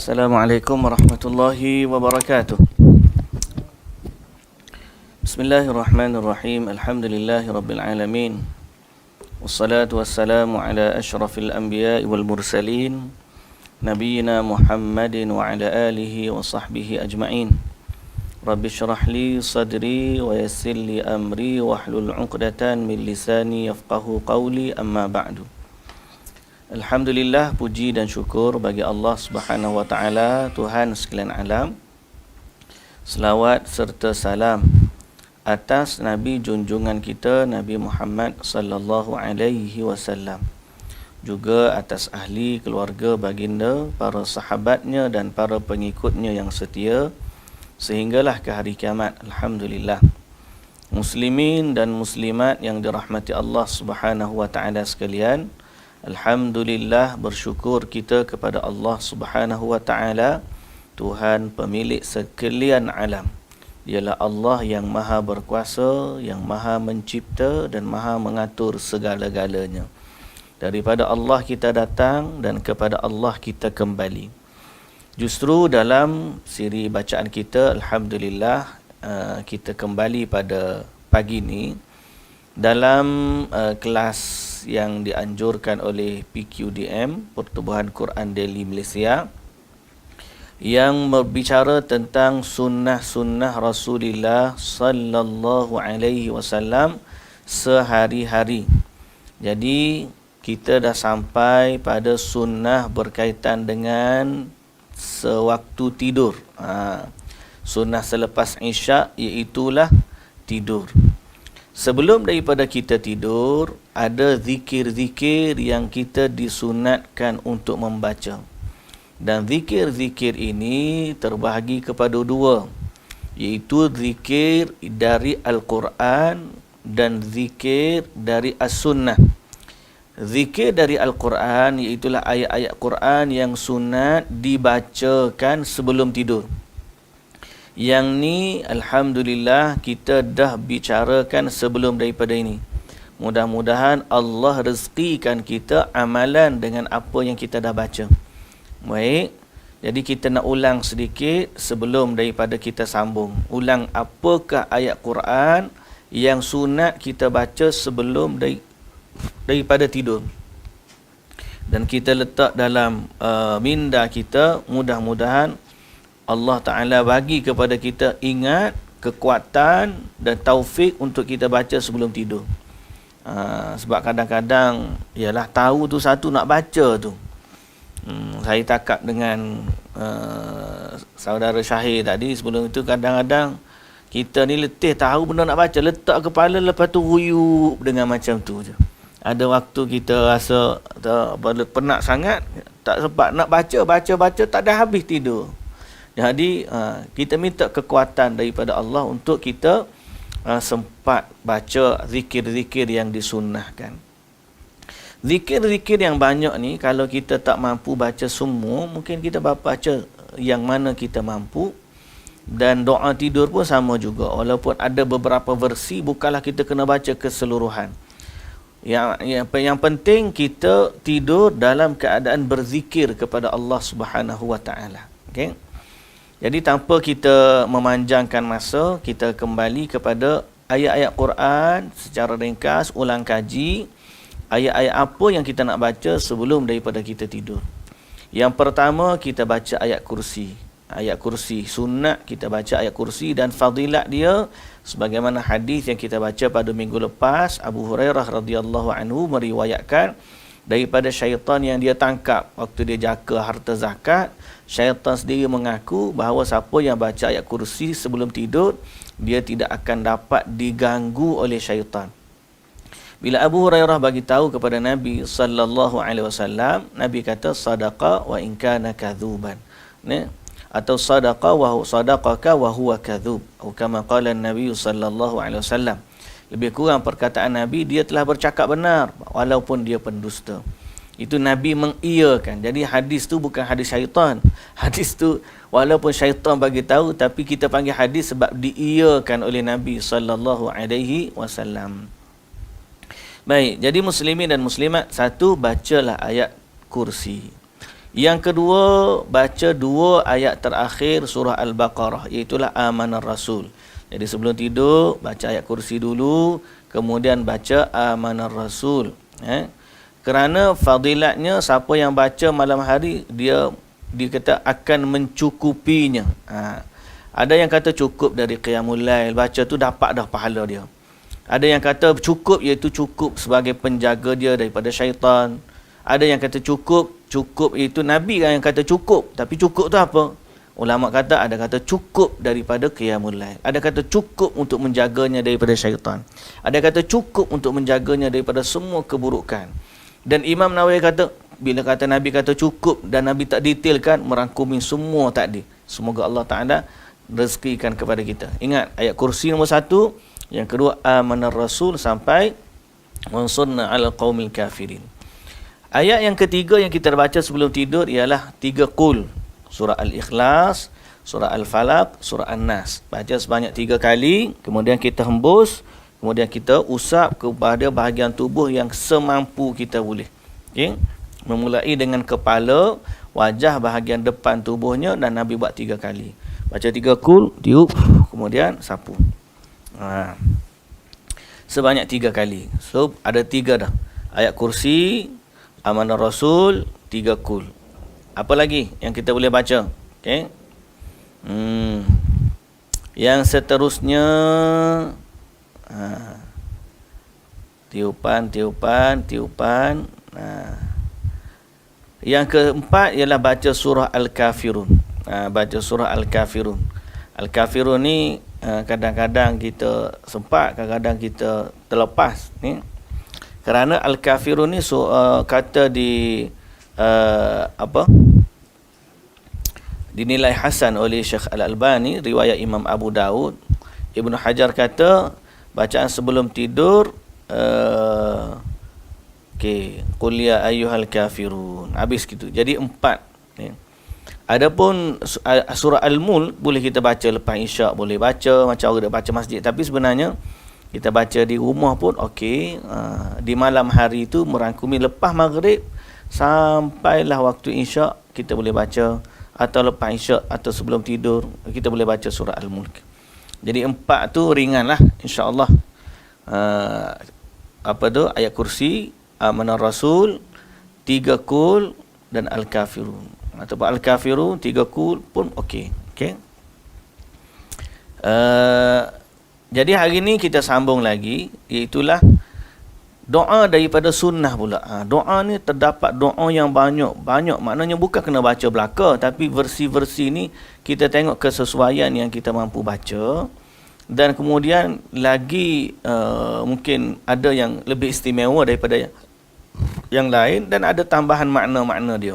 Assalamualaikum warahmatullahi wabarakatuh. Bismillahirrahmanirrahim. Alhamdulillahi rabbil alamin. Wassalatu wassalamu ala ashrafil anbiya'i wal mursalin, nabiyyina Muhammadin wa ala alihi wa sahbihi ajma'in. Rabbi syrah li sadri wa yassir li amri wahlul 'uqdatan min lisani yafqahu qawli, amma ba'du. Alhamdulillah, puji dan syukur bagi Allah Subhanahu wa taala, Tuhan sekalian alam. Selawat serta salam atas Nabi junjungan kita, Nabi Muhammad sallallahu alaihi wasallam. Juga atas ahli keluarga baginda, para sahabatnya dan para pengikutnya yang setia sehinggalah ke hari kiamat. Alhamdulillah. Muslimin dan muslimat yang dirahmati Allah Subhanahu wa taala sekalian, alhamdulillah, bersyukur kita kepada Allah Subhanahu wa taala, Tuhan pemilik sekalian alam. Dialah Allah yang maha berkuasa, yang maha mencipta dan maha mengatur segala-galanya. Daripada Allah kita datang dan kepada Allah kita kembali. Justru dalam siri bacaan kita, alhamdulillah, kita kembali pada pagi ini dalam kelas yang dianjurkan oleh PQDM, Pertubuhan Quran Daily Malaysia, yang berbicara tentang sunnah-sunnah Rasulullah sallallahu alaihi wasallam sehari-hari. Jadi kita dah sampai pada sunnah berkaitan dengan sewaktu tidur. Sunnah selepas Isyak, iaitulah tidur. Sebelum daripada kita tidur, ada zikir-zikir yang kita disunatkan untuk membaca. Dan zikir-zikir ini terbahagi kepada dua, iaitu zikir dari Al-Quran dan zikir dari As-Sunnah. Zikir dari Al-Quran iaitulah ayat-ayat Quran yang sunat dibacakan sebelum tidur. Yang ni alhamdulillah kita dah bicarakan sebelum daripada ini. Mudah-mudahan Allah rezekikan kita amalan dengan apa yang kita dah baca. Baik, jadi kita nak ulang sedikit sebelum daripada kita sambung. Ulang apakah ayat Quran yang sunat kita baca sebelum daripada tidur. Dan kita letak dalam minda kita, mudah-mudahan Allah Ta'ala bagi kepada kita ingat, kekuatan dan taufik untuk kita baca sebelum tidur. Sebab kadang-kadang, ialah tahu tu satu, nak baca tu. Saya takak dengan saudara Syahir tadi. Sebelum itu kadang-kadang kita ni letih tahu benda nak baca, letak kepala, lepas tu ruyup dengan macam tu je. Ada waktu kita rasa penat sangat, tak sempat nak baca, tak dah habis tidur. Jadi kita minta kekuatan daripada Allah untuk kita sempat baca zikir-zikir yang disunnahkan. Zikir-zikir yang banyak ni, kalau kita tak mampu baca semua, mungkin kita baca yang mana kita mampu. Dan doa tidur pun sama juga. Walaupun ada beberapa versi, bukanlah kita kena baca keseluruhan. Yang penting kita tidur dalam keadaan berzikir kepada Allah Subhanahu wa taala. Okey. Jadi tanpa kita memanjangkan masa, kita kembali kepada ayat-ayat Quran secara ringkas, ulang kaji ayat-ayat apa yang kita nak baca sebelum daripada kita tidur. Yang pertama, kita baca ayat kursi. Ayat kursi sunat kita baca ayat kursi, dan fadilat dia sebagaimana hadis yang kita baca pada minggu lepas, Abu Hurairah radhiyallahu anhu meriwayatkan daripada syaitan yang dia tangkap waktu dia jaga harta zakat. Syaitan sendiri mengaku bahawa siapa yang baca ayat kursi sebelum tidur, dia tidak akan dapat diganggu oleh syaitan. Bila Abu Hurairah bagi tahu kepada Nabi sallallahu alaihi wasallam, Nabi kata sadaqa wa in kana kadzuban. Atau sadaqaka wa huwa kadzub. Atau kama qala Nabi sallallahu alaihi wasallam. Lebih kurang perkataan Nabi, dia telah bercakap benar walaupun dia pendusta. Itu Nabi mengiyakan. Jadi hadis tu bukan hadis syaitan. Hadis tu walaupun syaitan bagi tahu, tapi kita panggil hadis sebab diiyakan oleh Nabi sallallahu alaihi wasallam. Baik, jadi muslimin dan muslimat, satu, bacalah ayat kursi. Yang kedua, baca 2 ayat terakhir surah Al-Baqarah, iaitulah Amanar Rasul. Jadi sebelum tidur, baca ayat kursi dulu, kemudian baca Amanar Rasul. Kerana fadilatnya, siapa yang baca malam hari, dia kata akan mencukupinya. Ada yang kata cukup dari Qiyamul Lail, baca tu dapat dah pahala dia. Ada yang kata cukup, iaitu cukup sebagai penjaga dia daripada syaitan. Ada yang kata cukup iaitu Nabi kan yang kata cukup. Tapi cukup tu apa? Ulama kata, ada kata cukup daripada Qiyamul Lail. Ada kata cukup untuk menjaganya daripada syaitan. Ada kata cukup untuk menjaganya daripada semua keburukan. Dan Imam Nawawi kata, bila kata Nabi kata cukup dan Nabi tak detailkan, merangkumi semua tadi. Semoga Allah Ta'ala rezekikan kepada kita. Ingat, ayat kursi nombor 1, yang kedua Amanar Rasul sampai wansurna 'alal qaumil kafirin. Ayat yang ketiga yang kita baca sebelum tidur ialah 3 qul. Surah Al-Ikhlas, surah Al-Falaq, surah An-Nas. Baca sebanyak 3 kali, kemudian kita hembus, kemudian kita usap kepada bahagian tubuh yang semampu kita boleh. Okey. Memulai dengan kepala, wajah, bahagian depan tubuhnya, dan Nabi buat 3 kali. Baca 3 qul, tiup, kemudian sapu. Sebanyak 3 kali. So ada 3 dah. Ayat kursi, Amanar Rasul, 3 qul. Apa lagi yang kita boleh baca? Okey. Yang seterusnya, tiupan. Yang keempat ialah baca surah Al-Kafirun. Baca surah Al-Kafirun. Al-Kafirun ni kadang-kadang kita sempat, kadang-kadang kita terlepas ni. Kerana Al-Kafirun ni kata di dinilai hasan oleh Syekh Al-Albani, riwayat Imam Abu Daud. Ibnu Hajar kata bacaan sebelum tidur, qul ya ayyuhal kafirun, habis gitu. Jadi 4 ni. Adapun surah Al-Mulk boleh kita baca lepas Isyak, boleh baca macam orang dia baca masjid, tapi sebenarnya kita baca di rumah pun okey. Di malam hari itu merangkumi lepas maghrib sampailah waktu Isyak, kita boleh baca, atau lepas Isyak atau sebelum tidur kita boleh baca surah Al-Mulk. Jadi 4 tu ringanlah, insya-Allah. Ayat kursi, Amanar Rasul, 3 qul dan Al-Kafirun. Ataupun Al-Kafirun 3 qul pun okey. Okey. Jadi hari ni kita sambung lagi, iaitulah doa daripada sunnah pula. Doa ni terdapat doa yang banyak. Maknanya bukan kena baca belaka, tapi versi-versi ni kita tengok kesesuaian yang kita mampu baca. Dan kemudian lagi mungkin ada yang lebih istimewa daripada yang lain, dan ada tambahan makna-makna dia.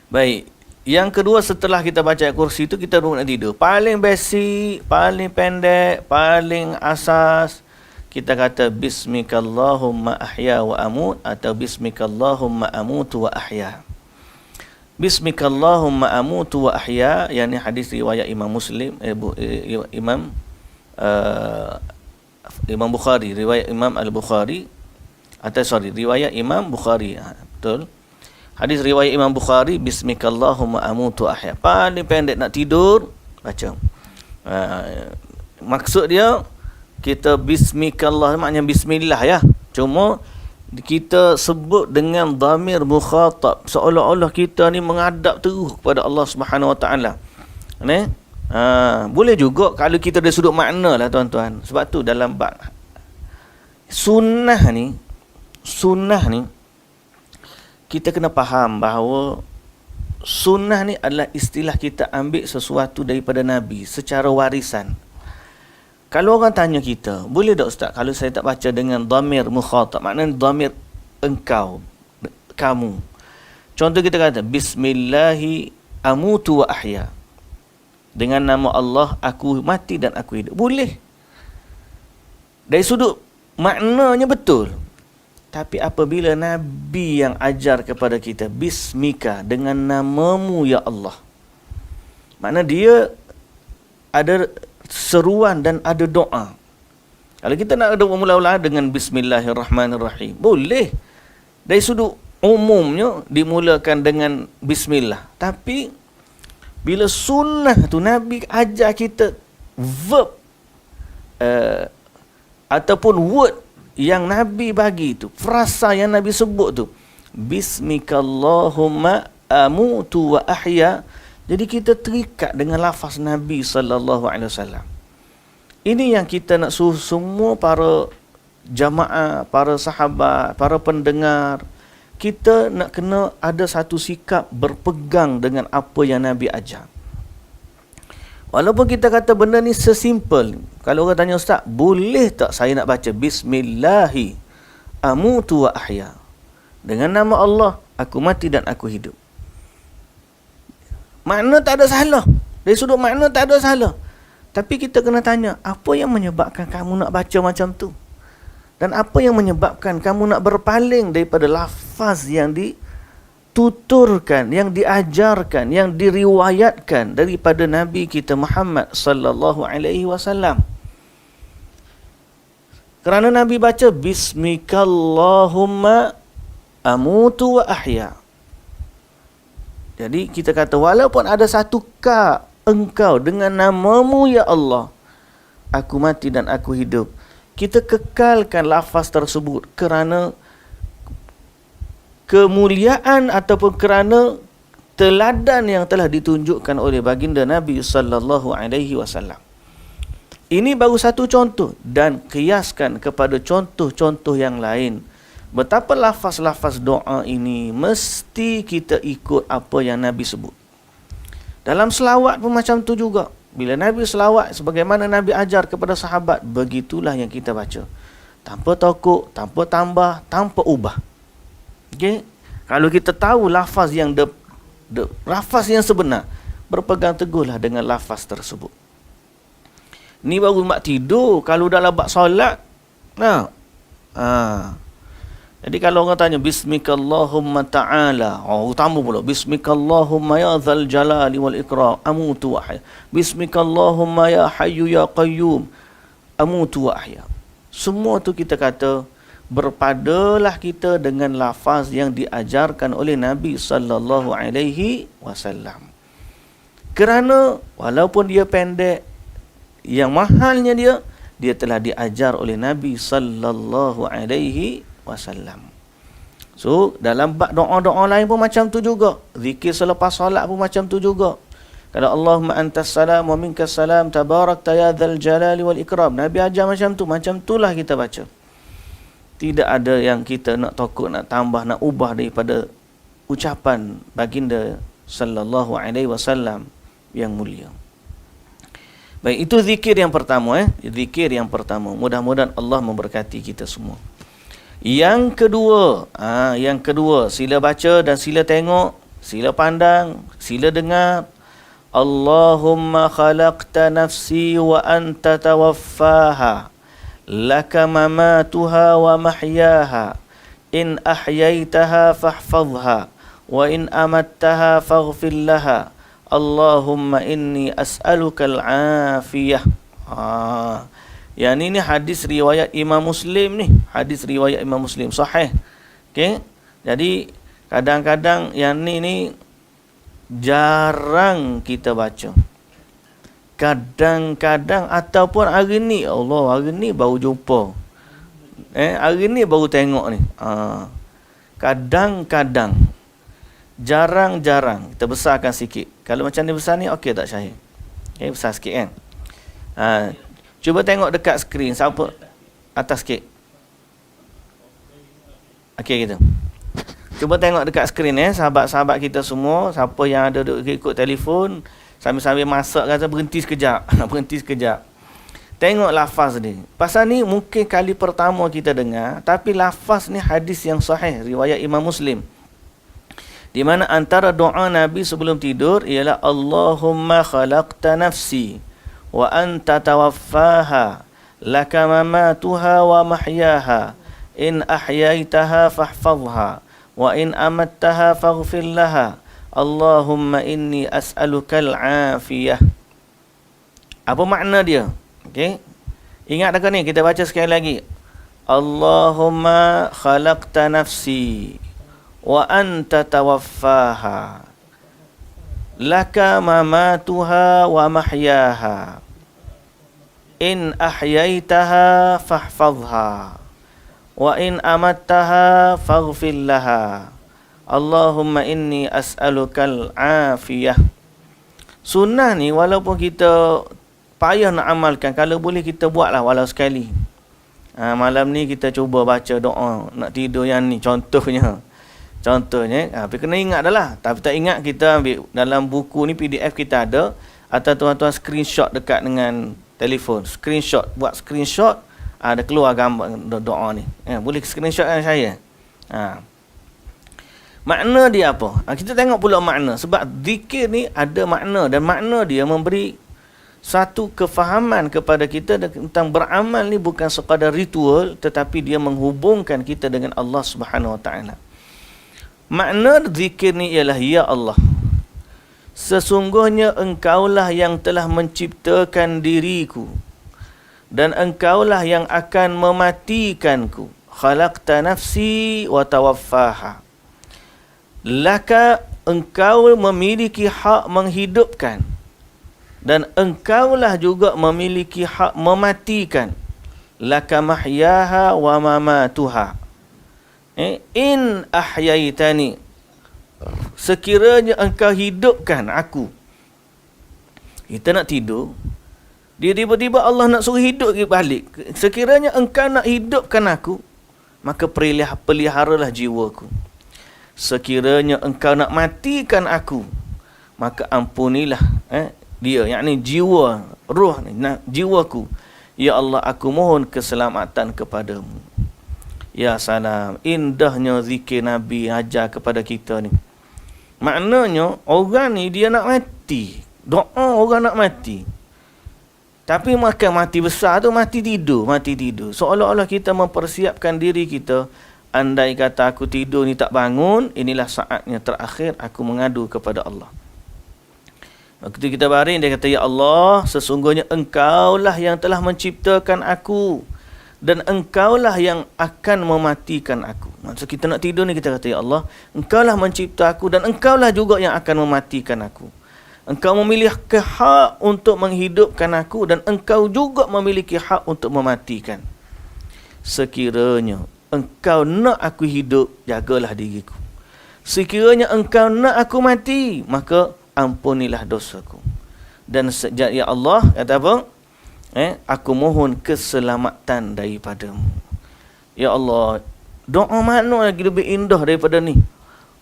Baik. Yang kedua, setelah kita baca ayat kursi itu, kita nak tidur. Paling basic, paling pendek, paling asas, kita kata Bismikallahumma ahya wa amut, atau Bismikallahumma amutu wa ahya. Bismikallahumma amutu wa ahya, yang ini hadis riwayat Imam Muslim, Imam Bukhari, riwayat Imam Al-Bukhari, riwayat Imam Bukhari. Betul. Hadis riwayat Imam Bukhari, Bismikallahumma amutu ahya. Paling pendek nak tidur, baca. Maksud dia, kita Bismikallah, maknanya Bismillah ya. Cuma kita sebut dengan dhamir mukhatab, seolah-olah kita ni menghadap terus kepada Allah Subhanahu Wa Taala. Ni, boleh juga kalau kita dari sudut makna lah tuan-tuan. Sebab tu dalam bab sunnah ni, kita kena faham bahawa sunnah ni adalah istilah kita ambil sesuatu daripada Nabi secara warisan. Kalau orang tanya kita, boleh tak Ustaz kalau saya tak baca dengan dhamir mukhatab, maknanya dhamir engkau, kamu. Contoh kita kata Bismillahi amutu wa ahya, dengan nama Allah aku mati dan aku hidup. Boleh. Dari sudut maknanya betul. Tapi apabila Nabi yang ajar kepada kita Bismika, dengan namamu ya Allah, makna dia ada seruan dan ada doa. Kalau kita nak doa mula-mula dengan Bismillahirrahmanirrahim, boleh. Dari sudut umumnya dimulakan dengan bismillah. Tapi bila sunnah tu Nabi ajar kita verb ataupun word yang Nabi bagi tu, frasa yang Nabi sebut tu, bismikallahumma amutu wa ahya. Jadi kita terikat dengan lafaz Nabi sallallahu alaihi wasallam. Ini yang kita nak suruh semua para jamaah, para sahabat, para pendengar, kita nak kena ada satu sikap berpegang dengan apa yang Nabi ajar. Walaupun kita kata benda ni sesimpel, kalau orang tanya, ustaz, boleh tak saya nak baca bismillahi amutu wa ahya, dengan nama Allah aku mati dan aku hidup? Makna tak ada salah. Dari sudut makna tak ada salah. Tapi kita kena tanya, apa yang menyebabkan kamu nak baca macam tu? Dan apa yang menyebabkan kamu nak berpaling daripada lafaz yang dituturkan, yang diajarkan, yang diriwayatkan daripada Nabi kita Muhammad sallallahu alaihi wasallam? Kerana Nabi baca bismikallahumma amutu wa ahya. Jadi kita kata, walaupun ada satu ka engkau dengan namamu ya Allah, aku mati dan aku hidup, kita kekalkan lafaz tersebut kerana kemuliaan ataupun kerana teladan yang telah ditunjukkan oleh baginda Nabi sallallahu alaihi wasallam. Ini baru satu contoh, dan kiaskan kepada contoh-contoh yang lain. Betapa lafaz-lafaz doa ini mesti kita ikut apa yang Nabi sebut. Dalam selawat pun macam tu juga. Bila Nabi selawat sebagaimana Nabi ajar kepada sahabat, begitulah yang kita baca. Tanpa tokok, tanpa tambah, tanpa ubah. Okey? Kalau kita tahu lafaz yang lafaz yang sebenar, berpegang teguhlah dengan lafaz tersebut. Ni baru mak tidur. Kalau dalam bab solat, jadi kalau orang tanya bismikallahumma ta'ala, tambah pula bismikallahumma ya dzal jalali wal ikram amutu wa ahya, bismikallahumma ya hayyu ya qayyum amutu wa ahya. Semua tu kita kata berpadalah kita dengan lafaz yang diajarkan oleh Nabi sallallahu alaihi wasallam. Kerana walaupun dia pendek, yang mahalnya dia telah diajar oleh Nabi sallallahu alaihi wasallam. So dalam bab doa-doa lain pun macam tu juga. Zikir selepas solat pun macam tu juga. Kalau Allahumma antas salam wa minkas salam tabarakta ya dzal jalali wal ikram, Nabi ajar macam tu. Macam itulah kita baca. Tidak ada yang kita nak takut, nak tambah, nak ubah daripada ucapan baginda sallallahu alaihi wasallam yang mulia. Baik, itu zikir yang pertama. Zikir yang pertama. Mudah-mudahan Allah memberkati kita semua. Yang kedua, sila baca dan sila tengok, sila pandang, sila dengar. Allahumma khalaqta nafsi wa anta tawaffaha, laka mamatuha wa mahyaha, in ahyaitaha fahfadhha, wa in amattaha faghfir laha. Allahumma inni as'aluka al-afiyah. Yang ini hadis riwayat Imam Muslim ni. Hadis riwayat Imam Muslim. Sahih. Okay? Jadi, kadang-kadang yang ni jarang kita baca. Kadang-kadang ataupun hari ni, Allah, hari ni baru jumpa. Hari ni baru tengok ni. Kadang-kadang. Jarang-jarang. Kita besarkan sikit. Kalau macam ni besar ni, okey tak Syahir? Okay, besar sikit kan? Cuba tengok dekat skrin. Siapa? Atas sikit. Okey kita. Cuba tengok dekat skrin sahabat-sahabat kita semua. Siapa yang ada ikut telefon, sambil-sambil masak kata berhenti sekejap. Berhenti sekejap. Tengok lafaz ni. Pasal ni mungkin kali pertama kita dengar, tapi lafaz ni hadis yang sahih riwayat Imam Muslim. Di mana antara doa Nabi sebelum tidur ialah Allahumma khalaqta nafsi wa anta tawaffaha, laka mamatuha wa mahyaha, in ahyaitaha fahfadhha, wa in amattaha faghfir laha. Allahumma inni as'aluka al-afiyah. Apa makna dia? Okey. Ingat tak ni? Kita baca sekali lagi. Allahumma khalaqta nafsi wa anta tawaffaha, laka mamatuha wa mahyaha, in ahyaitaha fahfazha, wa in amattaha faghfir laha, Allahumma inni as'alukal afiyah. Sunnah ni walaupun kita payah nak amalkan, kalau boleh kita buatlah walau sekali. Malam ni kita cuba baca doa nak tidur yang ni contohnya. Tapi kena ingat dah lah. Tapi tak ingat, kita ambil dalam buku ni, PDF kita ada, atau tuan-tuan screenshot dekat dengan telefon. Buat screenshot, ada keluar gambar doa ni. Boleh screenshot dengan saya. Makna dia apa? Kita tengok pula makna. Sebab zikir ni ada makna, dan makna dia memberi satu kefahaman kepada kita tentang beramal ni bukan sekadar ritual, tetapi dia menghubungkan kita dengan Allah Subhanahu Wa Taala. Makna zikir ni ialah, ya Allah, sesungguhnya engkaulah yang telah menciptakan diriku dan engkaulah yang akan mematikanku. Khalaqta nafsi wa tawaffaha. Laka, engkau memiliki hak menghidupkan, dan engkaulah juga memiliki hak mematikan. Laka mahyaha wa mamatuha. In ahyaitani, sekiranya engkau hidupkan aku. Kita nak tidur, dia tiba-tiba Allah nak suruh hidup balik. Sekiranya engkau nak hidupkan aku, maka peliharalah jiwaku. Sekiranya engkau nak matikan aku, maka ampunilah dia, yakni jiwa, ruh ni, jiwaku. Ya Allah, aku mohon keselamatan kepadamu. Ya salam, indahnya zikir Nabi ajar kepada kita ni. Maknanya orang ni dia nak mati, doa orang nak mati, tapi makan mati besar tu mati tidur. Seolah-olah kita mempersiapkan diri kita, andai kata aku tidur ni tak bangun, inilah saatnya terakhir aku mengadu kepada Allah. Waktu kita baring, dia kata, ya Allah, sesungguhnya engkaulah yang telah menciptakan aku dan engkaulah yang akan mematikan aku. Maksud kita nak tidur ni, kita kata, ya Allah, engkaulah mencipta aku dan engkaulah juga yang akan mematikan aku. Engkau memiliki hak untuk menghidupkan aku dan engkau juga memiliki hak untuk mematikan. Sekiranya engkau nak aku hidup, jagalah diriku. Sekiranya engkau nak aku mati, maka ampunilah dosaku. Dan sejak, ya Allah, kata apa? Aku mohon keselamatan daripadamu. Ya Allah, doa mana lagi lebih indah daripada ni?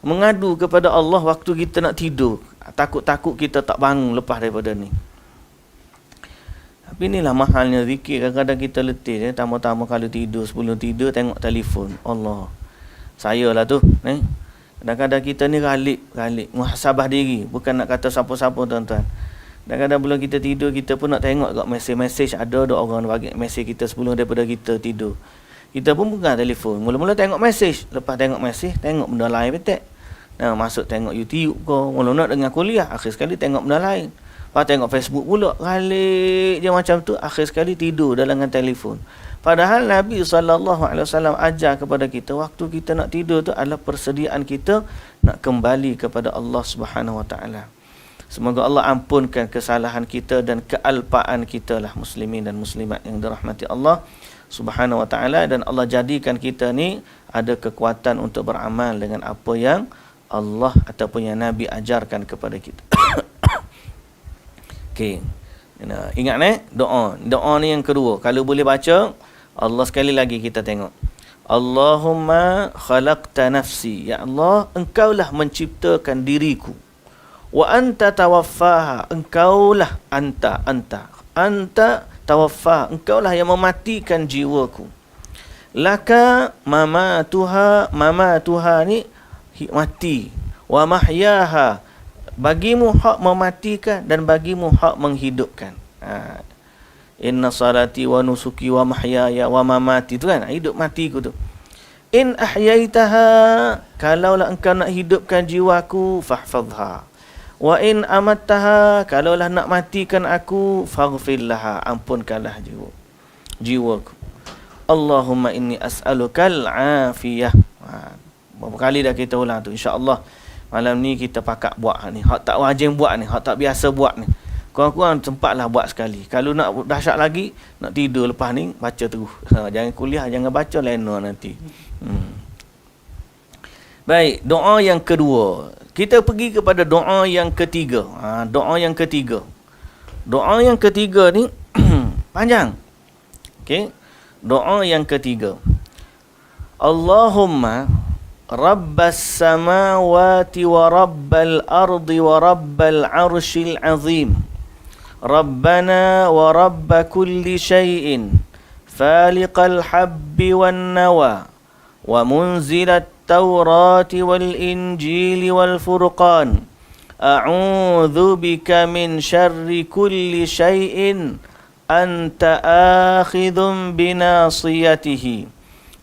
Mengadu kepada Allah waktu kita nak tidur. Takut-takut kita tak bangun lepas daripada ni. Tapi inilah mahalnya zikir. Kadang-kadang kita letih. Tama-tama kalau tidur, sebelum tidur tengok telefon. Allah, saya lah tu. Kadang-kadang kita ni galik. Muhasabah diri. Bukan nak kata siapa-siapa, tuan-tuan. Kadang-kadang belum kita tidur, kita pun nak tengok kat mesej-mesej. Ada orang bagi mesej kita sebelum daripada kita tidur. Kita pun pegang telefon. Mula-mula tengok mesej. Lepas tengok mesej, tengok benda lain betul. Masuk tengok YouTube ke. Mula nak dengar kuliah. Akhir sekali tengok benda lain. Lepas tengok Facebook pula. Galik je macam tu. Akhir sekali tidur dalam telefon. Padahal Nabi SAW ajar kepada kita, waktu kita nak tidur tu adalah persediaan kita nak kembali kepada Allah Subhanahu Wa Taala. Semoga Allah ampunkan kesalahan kita dan kealpaan kita lah, muslimin dan muslimat yang dirahmati Allah Subhanahu Wa Taala, dan Allah jadikan kita ni ada kekuatan untuk beramal dengan apa yang Allah ataupun yang Nabi ajarkan kepada kita. Okey. Ingat doa ni yang kedua. Kalau boleh baca, Allah sekali lagi kita tengok. Allahumma khalaqta nafsi, ya Allah, engkaulah menciptakan diriku. Wa anta tawaffaha, engkaulah anta tawaffa, engkaulah yang mematikan jiwaku. Laka mamatuha ni mati, wa mahyaha, bagimu hak mematikan dan bagimu hak menghidupkan. Inna salati wa nusuki wa mahyaya wa mamati, tu kan, hidup matiku tu. In ahyaitaha, kalaulah engkau nak hidupkan jiwaku, fahfazha. Wa in amattaha, kalaulah nak matikan aku, faghfir laha, ampunkanlah jiwaku. Allahumma inni as'alukal afiyah. Berapa kali dah kita ulang tu. InsyaAllah malam ni kita pakat buat ni. Hak tak wajib buat ni, hak tak biasa buat ni. Kurang-kurang sempatlah buat sekali. Kalau nak dahsyat lagi, nak tidur lepas ni, baca terus. Jangan kuliah, jangan baca lena nanti. Baik, doa yang kedua. Kita pergi kepada doa yang ketiga. Doa yang ketiga. Doa yang ketiga ni panjang. Okey. Doa yang ketiga. Allahumma rabbas samawati wa rabbal ardi wa rabbal arshil azim. Rabbana wa rabb kulli syai'in faliqal habbi wan nawa wa munzilat taurati wal injili wal furqan a'udzu bika min syarri kulli syai'in anta akhidhum binasiyatihi.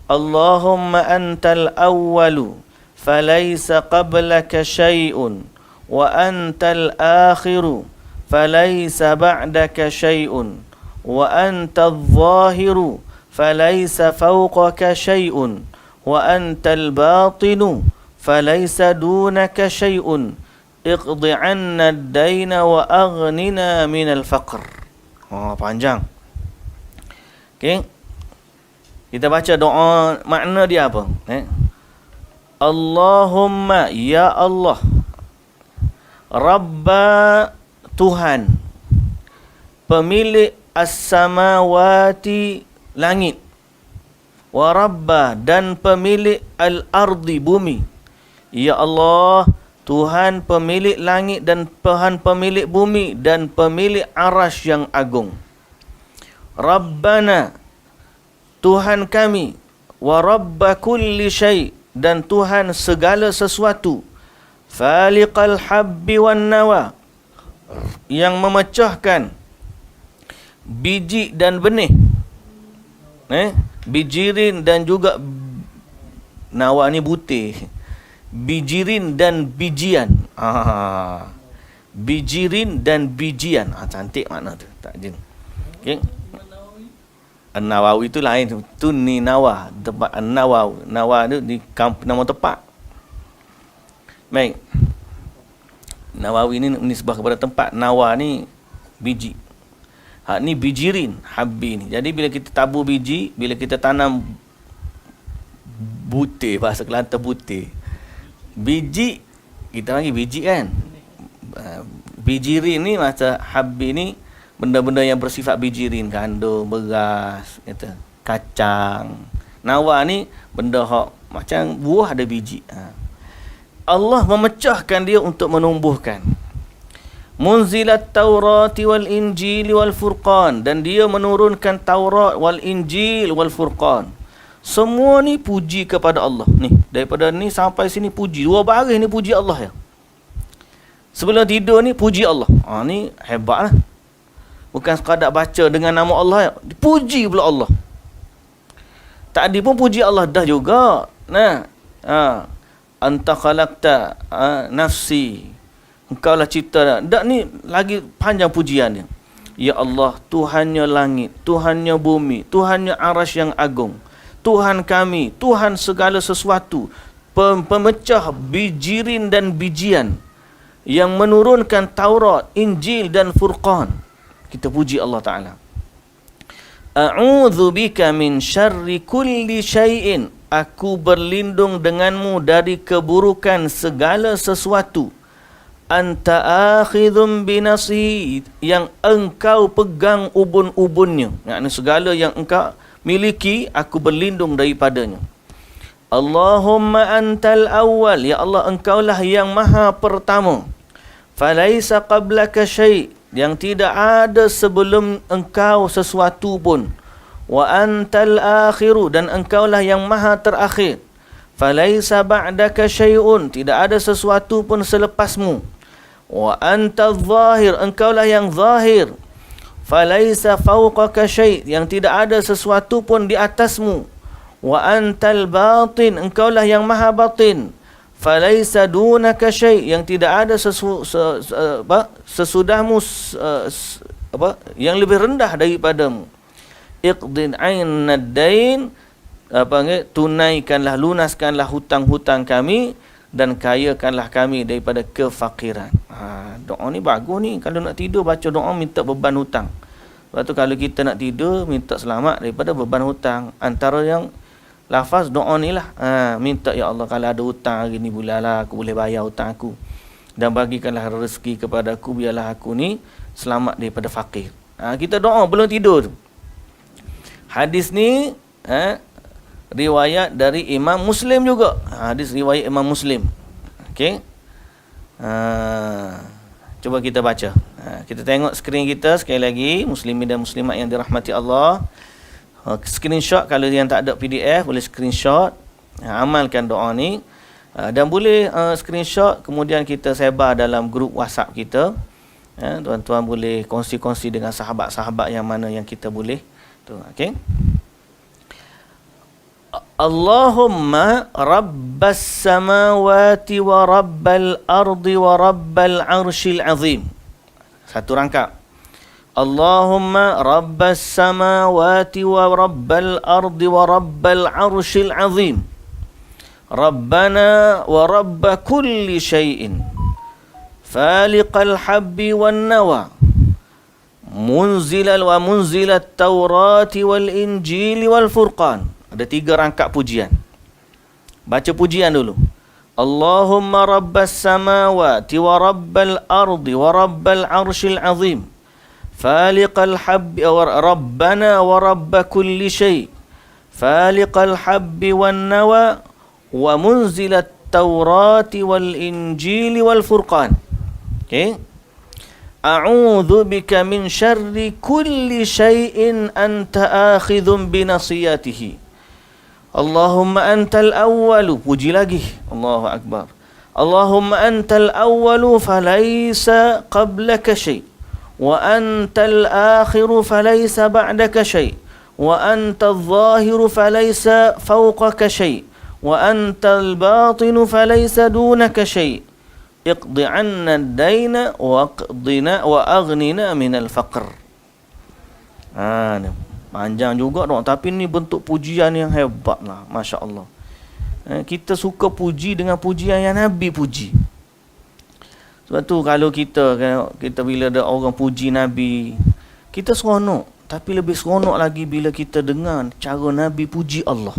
Allahumma antal awwalu falaysa qablaka syai'un wa antal akhiru falaysa ba'daka syai'un wa antal zahiru falaysa fawqaka syai'un wa antal batinu falaysa dunaka syai'un iqdi 'anna ad-daina wa aghnina minal faqr. Panjang. Okey. Kita baca doa, makna dia apa? Allahumma, ya Allah, Rabba, Tuhan, pemilik as-samawati, langit, wa Rabba, dan pemilik al-ardi, bumi. Ya Allah, Tuhan pemilik langit dan Tuhan pemilik bumi dan pemilik arasy yang agung. Rabbana, Tuhan kami, wa rabba kulli syai', dan Tuhan segala sesuatu, faliqal habbi wan nawa, yang memecahkan biji dan benih, bijirin dan juga nawa ni butir, bijirin dan bijian. Bijirin dan bijian. Cantik makna tu. Tak jin. Okey. An-Nawawi tu lain. Tu ni Nawa, tempat An-Nawawi. Nawa tu di nama tempat. Baik. Nawawi ni nisbah kepada tempat. Nawa ni biji. Hak ni bijirin, habbi ni. Jadi bila kita tabur biji, bila kita tanam butir, bahasa Kelantan butir. Biji, kita panggil biji kan. Bijirin ni macam habbi ni, benda-benda yang bersifat bijirin, gandum, beras, kata, kacang. Nawa ni benda hak macam buah ada biji. Allah memecahkan dia untuk menumbuhkan. Munzilat Taurati wal Injil wal Furqan, dan dia menurunkan Taurat wal Injil wal Furqan. Semua ni puji kepada Allah. Ni, daripada ni sampai sini puji. Dua baris ni puji Allah ya. Sebelum tidur ni puji Allah. Ni hebatlah. Bukan sekadar baca dengan nama Allah ya. Puji pula Allah. Tadi pun puji Allah dah juga. Nah. Anta khalaqta nafsi. Engkau lah cipta. Dak ni lagi panjang pujiannya. Ya Allah, Tuhannya langit, Tuhannya bumi, Tuhannya arasy yang agung. Tuhan kami, Tuhan segala sesuatu, pemecah bijirin dan bijian, yang menurunkan Taurat, Injil dan Furqan. Kita puji Allah Ta'ala. A'udzu bika min syarri kulli syai'in. Aku berlindung denganmu dari keburukan segala sesuatu. Anta akhidhum binasi, yang engkau pegang ubun-ubunnya. Maksudnya segala yang engkau miliki, aku berlindung daripadanya. Allahumma antal awwal, ya Allah, engkaulah yang maha pertama. Falaisa qablaka syai', yang tidak ada sebelum engkau sesuatu pun. Wa antal akhiru, dan engkaulah yang maha terakhir. Falaisa ba'daka syai'un, tidak ada sesuatu pun selepasmu. Wa antal zahir, engkaulah yang zahir. Falaisa fawqaka syai', yang tidak ada sesuatu pun di atasmu. Wa antal batin, engkaulah yang maha batin. Falaisa dunaka syai', yang tidak ada sesudahmu yang lebih rendah daripadamu. Iqdin 'ainad dain, tunaikanlah, lunaskanlah hutang-hutang kami dan kayakanlah kami daripada kefakiran. Doa ni bagus ni. Kalau nak tidur baca doa minta beban hutang. Lepas tu kalau kita nak tidur minta selamat daripada beban hutang. Antara yang lafaz doa ni lah. Minta ya Allah kalau ada hutang hari ni bulanlah aku boleh bayar hutang aku. Dan bagikanlah rezeki kepada aku biarlah aku ni selamat daripada fakir. Kita doa belum tidur. Hadis ni riwayat dari Imam Muslim juga. Hadis riwayat Imam Muslim. Okey. Cuba kita baca. Kita tengok skrin kita sekali lagi, muslimin dan muslimat yang dirahmati Allah. Screenshot kalau yang tak ada PDF boleh screenshot. Amalkan doa ni. Dan boleh screenshot kemudian kita sebar dalam grup WhatsApp kita. Tuan-tuan boleh kongsi-kongsi dengan sahabat-sahabat yang mana yang kita boleh. Okey. Allahumma rabbas samawati wa rabbal ardi wa rabbal arshil azim. Satu rangkap. Allahumma rabbas samawati wa rabbal ardi wa rabbal arshil azim. Rabbana wa rabba kulli syai'in. Faliqal habbi wan nawa. Munzilal Taurati wal Injili wal Furqan. Ada 3 rangkap pujian. Baca pujian dulu. Allahumma rabbas samawati wa rabbal ardi wa rabbal arshil azim. Faliqal habbi wa rabbana wa rabba kulli syai'. Faliqal habbi wan nawa wa munzilat Taurati wal Injili wal Furqan. Okey. A'udzu bika min syarri kulli syai'in anta akhidhun binasiyatihi. Allahumma antal awwalu. Puji lagi. Allahu Akbar. Allahumma antal awwalu falaysa qablaka syai'. Wa antal akhiru falaysa ba'daka syai'. Wa antal zahiru falaysa fawqaka syai'. Wa antal batinu falaysa dunaka syai'. Iqdi 'anna ad-daina wa qdina wa aghnina minal faqr. Panjang juga doa, tapi ni bentuk pujian yang hebat lah. Masya Allah. Kita suka puji dengan pujian yang Nabi puji. Sebab tu kalau kita bila ada orang puji Nabi, kita seronok. Tapi lebih seronok lagi bila kita dengar cara Nabi puji Allah.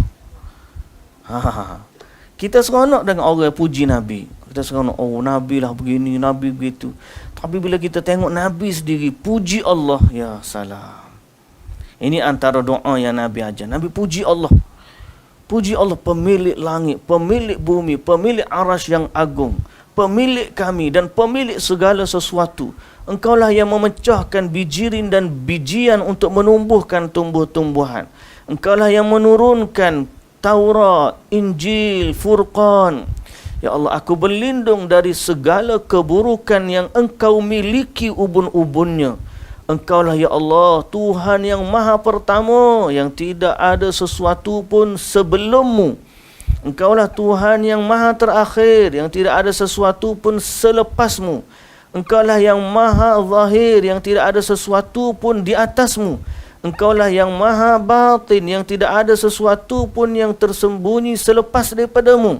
Kita seronok dengan orang puji Nabi. Kita seronok, oh Nabi lah begini, Nabi begitu. Tapi bila kita tengok Nabi sendiri puji Allah, ya salam. Ini antara doa yang Nabi ajar. Nabi puji Allah. Puji Allah, pemilik langit, pemilik bumi, pemilik arasy yang agung, pemilik kami dan pemilik segala sesuatu. Engkaulah yang memecahkan bijirin dan bijian untuk menumbuhkan tumbuh-tumbuhan. Engkaulah yang menurunkan Taurat, Injil, Furqan. Ya Allah, aku berlindung dari segala keburukan yang Engkau miliki ubun-ubunnya. Engkaulah ya Allah, Tuhan yang maha pertama, yang tidak ada sesuatu pun sebelummu. Engkaulah Tuhan yang maha terakhir, yang tidak ada sesuatu pun selepasmu. Engkaulah yang maha zahir, yang tidak ada sesuatu pun di atasmu. Engkaulah yang maha batin, yang tidak ada sesuatu pun yang tersembunyi selepas daripadamu.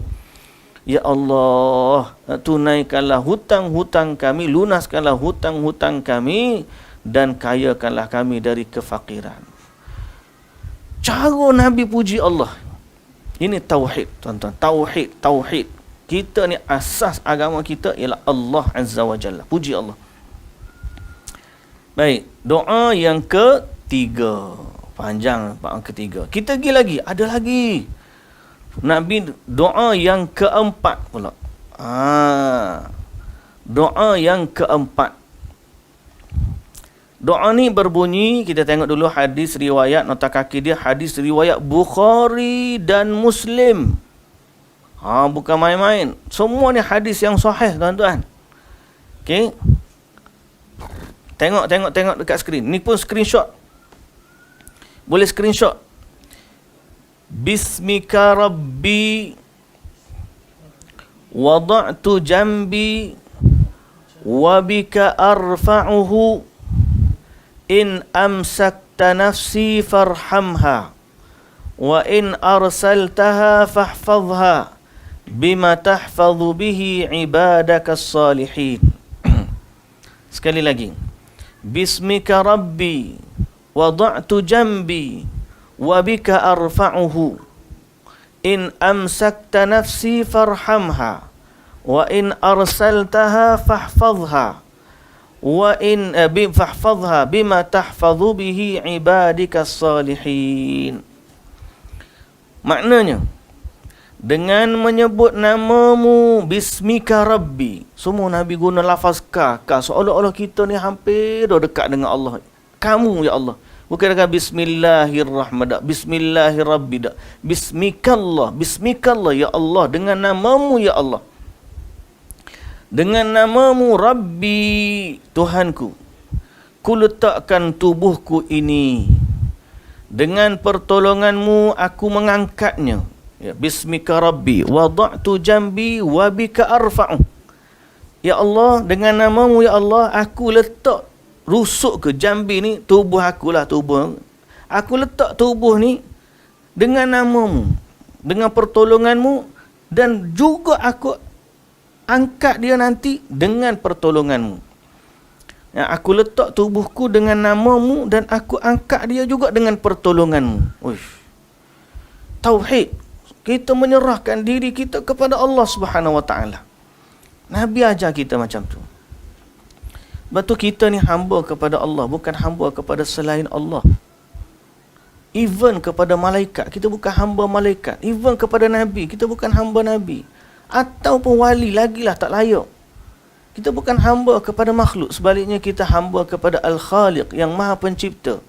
Ya Allah, tunaikanlah hutang-hutang kami, lunaskanlah hutang-hutang kami, dan kayakanlah kami dari kefakiran. Cara Nabi puji Allah. Ini tauhid, tuan-tuan. Tauhid. Kita ni asas agama kita ialah Allah Azza wa Jalla. Puji Allah. Baik, doa yang ketiga. Panjang doa ketiga. Kita pergi lagi, ada lagi. Nabi doa yang keempat pula. Doa yang keempat. Doa ni berbunyi, kita tengok dulu hadis riwayat, nota kaki dia hadis riwayat Bukhari dan Muslim. Bukan main-main. Semua ni hadis yang sahih, tuan-tuan. Okey. Tengok dekat skrin. Ni pun screenshot. Boleh screenshot. Bismika Rabbi wada'tu jambi wa bika arfa'uhu in amsakta nafsi farhamha wa in arsaltaha fahfazha bima tahfazu bihi ibadakas salihin. Sekali lagi. Bismika rabbi wada'tu jambi wa bika arfa'uhu in amsakta nafsi farhamha wa in arsaltaha fahfazha wa in fahfazha bima tahfazu bihi ibadikas salihin. Maknanya, dengan menyebut namamu, bismika rabbi. Semua Nabi guna lafaz ka. Seolah-olah kita ni hampir dah dekat dengan Allah. Kamu ya Allah. Bukan dengan bismillahirrahmanirrahim. Bismillahirrabbi. Bismikallah. Bismikallah ya Allah. Dengan namamu ya Allah. Dengan namamu Rabbi, Tuhanku. Ku letakkan tubuhku ini. Dengan pertolonganmu aku mengangkatnya. Ya, bismika rabbi wada'tu jambi wa bika arfa'u. Ya Allah, dengan namamu ya Allah, aku letak rusuk ke jambi ni, tubuh akulah tubuh. Aku letak tubuh ni dengan namamu, dengan pertolonganmu, dan juga aku angkat dia nanti dengan pertolonganmu. Ya, aku letak tubuhku dengan namamu dan aku angkat dia juga dengan pertolonganmu. Uish. Tauhid. Kita menyerahkan diri kita kepada Allah Subhanahu Wa Taala. Nabi ajar kita macam tu. Betul, kita ni hamba kepada Allah, bukan hamba kepada selain Allah. Even kepada malaikat, kita bukan hamba malaikat. Even kepada Nabi, kita bukan hamba Nabi. Ataupun wali, lagilah tak layak. Kita bukan hamba kepada makhluk. Sebaliknya kita hamba kepada Al-Khaliq, yang Maha Pencipta.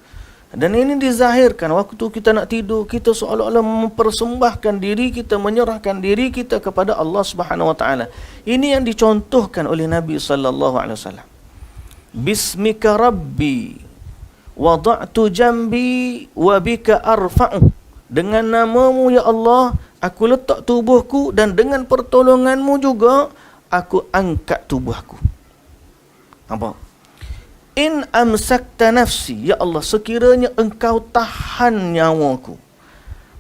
Dan ini dizahirkan waktu kita nak tidur, kita seolah-olah mempersembahkan diri kita, menyerahkan diri kita kepada Allah Subhanahu Wa Taala. Ini yang dicontohkan oleh Nabi sallallahu alaihi wasallam. Bismika rabbi wada'tu jambi wa bika arfa'u. Dengan namamu ya Allah, aku letak tubuhku, dan dengan pertolonganmu juga aku angkat tubuhku. Nampak? In amsakta nafsi, ya Allah, sekiranya engkau tahan nyawaku.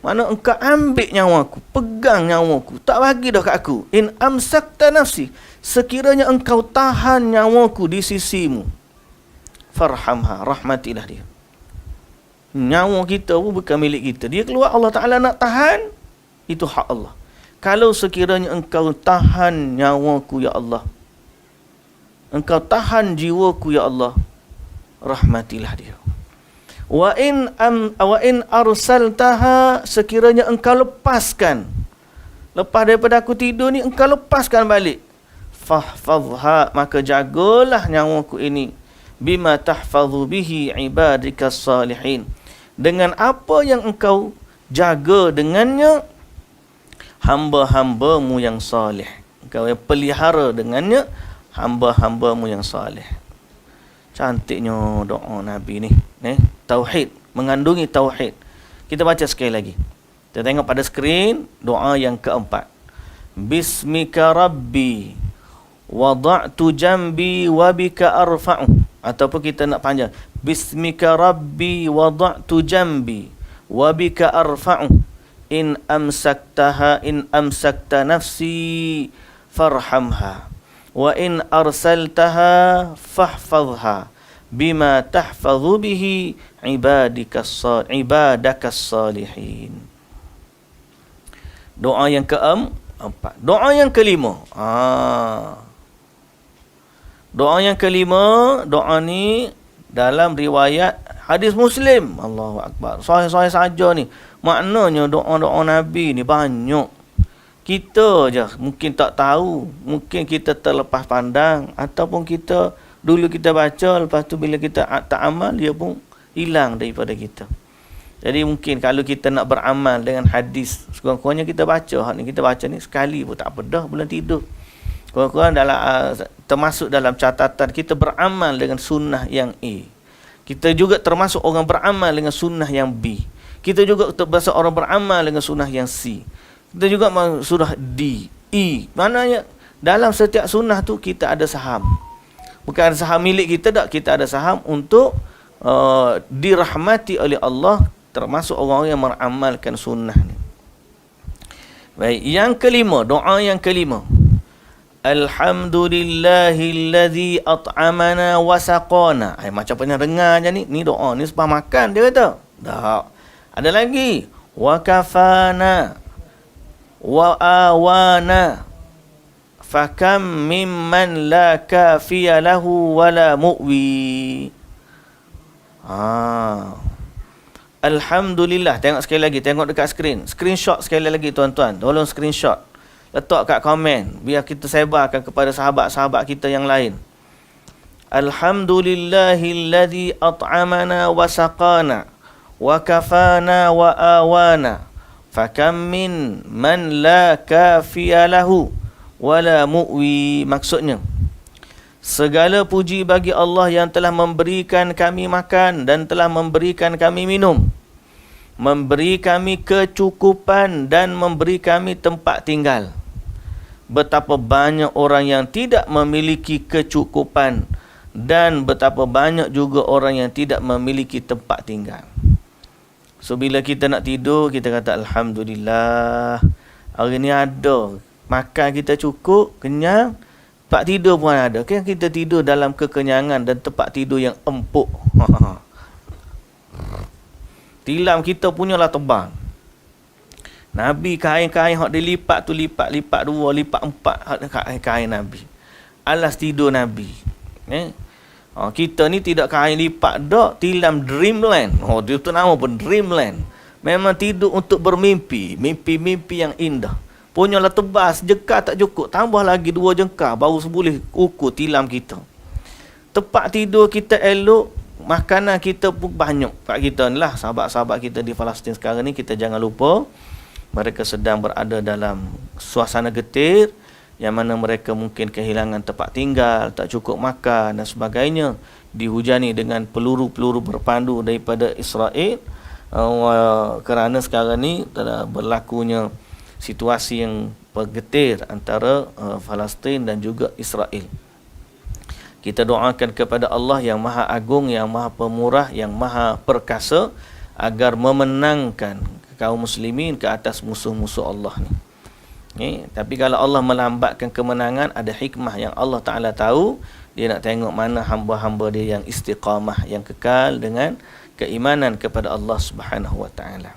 Mana engkau ambil nyawaku, pegang nyawaku, tak bagi dah kat aku. In amsakta nafsi, sekiranya engkau tahan nyawaku di sisimu, farhamha, rahmatilah dia. Nyawa kita pun bukan milik kita. Dia keluar, Allah Ta'ala nak tahan, itu hak Allah. Kalau sekiranya engkau tahan nyawaku ya Allah, engkau tahan jiwaku ya Allah, rahmatilah dia. Wa in arsaltaha, sekiranya engkau lepaskan, lepas daripada aku tidur ni, engkau lepaskan balik, fahfazha, maka jagalah nyawaku ini, bima tahfazu bihi ibadikas salihin, dengan apa yang engkau jaga dengannya hamba-hambamu yang salih. Engkau yang pelihara dengannya hamba-hambamu yang salih. Cantiknya doa Nabi ni. Tauhid, mengandungi tauhid. Kita baca sekali lagi. Kita tengok pada skrin doa yang keempat. Bismika rabbi wada'tu jambi wa bika arfa'u. Ataupun kita nak panjang. Bismika rabbi wada'tu jambi wa bika arfa'u. In amsakta nafsi farhamha. Wa in arsaltaha fahfazha bima tahfazu bihi ibadakas salihin. Doa yang keempat. Doa yang kelima. Doa yang kelima, doa ni dalam riwayat hadis Muslim. Allahu Akbar. Sahih-sahih saja ni. Maknanya doa-doa Nabi ni banyak. Kita je mungkin tak tahu, mungkin kita terlepas pandang, ataupun kita dulu kita baca, lepas tu bila kita tak amal, dia pun hilang daripada kita. Jadi mungkin kalau kita nak beramal dengan hadis, sekurang-kurangnya kita baca, kita baca ni sekali pun tak apa dah bulan tidur. Kurang-kurang dalam termasuk dalam catatan kita beramal dengan sunnah yang A. Kita juga termasuk orang beramal dengan sunnah yang B. Kita juga termasuk orang beramal dengan sunnah yang C. Kita juga surah D, E. Maknanya dalam setiap sunnah tu kita ada saham. Bukan ada saham milik kita tak, kita ada saham untuk dirahmati oleh Allah termasuk orang yang meramalkan sunnah ni. Baik, yang kelima, doa yang kelima. Alhamdulillahilladzi at'amana wa saqana. Macam pernah dengar je ni. Ni doa ni sebab makan dia kata. Tak. Ada lagi. Wa kafana wa awana. Fakam mimman la kafiya lahu wa la mu'wi. Alhamdulillah. Tengok sekali lagi. Tengok dekat skrin. Screenshot sekali lagi tuan-tuan. Tolong screenshot. Letak kat komen. Biar kita sebarkan kepada sahabat-sahabat kita yang lain. Alhamdulillahilladzi at'amana wa saqana. Wa kafana wa awana. Fakam min man la kafiya lahu. Wa la mu'wi. Maksudnya, segala puji bagi Allah yang telah memberikan kami makan dan telah memberikan kami minum, memberi kami kecukupan dan memberi kami tempat tinggal. Betapa banyak orang yang tidak memiliki kecukupan dan betapa banyak juga orang yang tidak memiliki tempat tinggal. So bila kita nak tidur, kita kata Alhamdulillah, hari ni ada makan, kita cukup, kenyang. Tempat tidur pun ada. Kan kita tidur dalam kekenyangan dan tempat tidur yang empuk. Tilam kita punyalah tebal. Nabi kain-kain hak dilipat tu lipat 2, lipat 4 kain Nabi. Alas tidur Nabi. Kita ni tidak kain lipat dak, tilam dreamland. Dia tu nama pun dreamland. Memang tidur untuk bermimpi, mimpi-mimpi yang indah. Punyalah tebas, jengkar tak cukup. Tambah lagi 2 jengkar, baru seboleh ukur tilam kita. Tempat tidur kita elok, makanan kita pun banyak. Kat kita ni lah, sahabat-sahabat kita di Palestin sekarang ni, kita jangan lupa. Mereka sedang berada dalam suasana getir, yang mana mereka mungkin kehilangan tempat tinggal, tak cukup makan dan sebagainya. Dihujani dengan peluru-peluru berpandu daripada Israel. Kerana sekarang ni telah berlakunya situasi yang bergetir antara Palestin dan juga Israel. Kita doakan kepada Allah yang Maha Agung, yang Maha Pemurah, yang Maha Perkasa, agar memenangkan kaum muslimin ke atas musuh-musuh Allah ni. Tapi kalau Allah melambatkan kemenangan, ada hikmah yang Allah Ta'ala tahu. Dia nak tengok mana hamba-hamba dia yang istiqamah, yang kekal dengan keimanan kepada Allah Subhanahu Wa Ta'ala.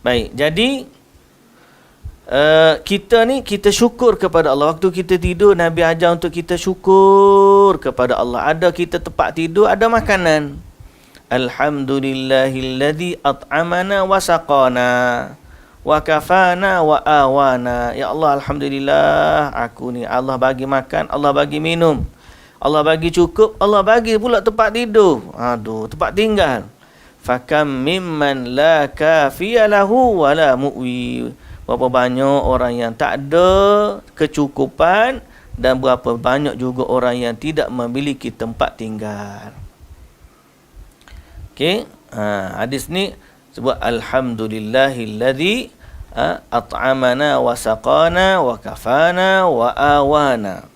Baik, jadi kita ni, kita syukur kepada Allah. Waktu kita tidur, Nabi ajar untuk kita syukur kepada Allah. Ada kita tempat tidur, ada makanan. Alhamdulillahilladzi at'amana wa saqana wa kafana wa awana. Ya Allah, alhamdulillah, aku ni Allah bagi makan, Allah bagi minum, Allah bagi cukup, Allah bagi pula tempat tidur. Tempat tinggal. Fakam mimman la kafiya lahu wa la mu'wi. Berapa banyak orang yang tak ada kecukupan dan berapa banyak juga orang yang tidak memiliki tempat tinggal. Okey, hadis ni sebut alhamdulillahilladzi at'amana wa saqana wa kafana wa awana.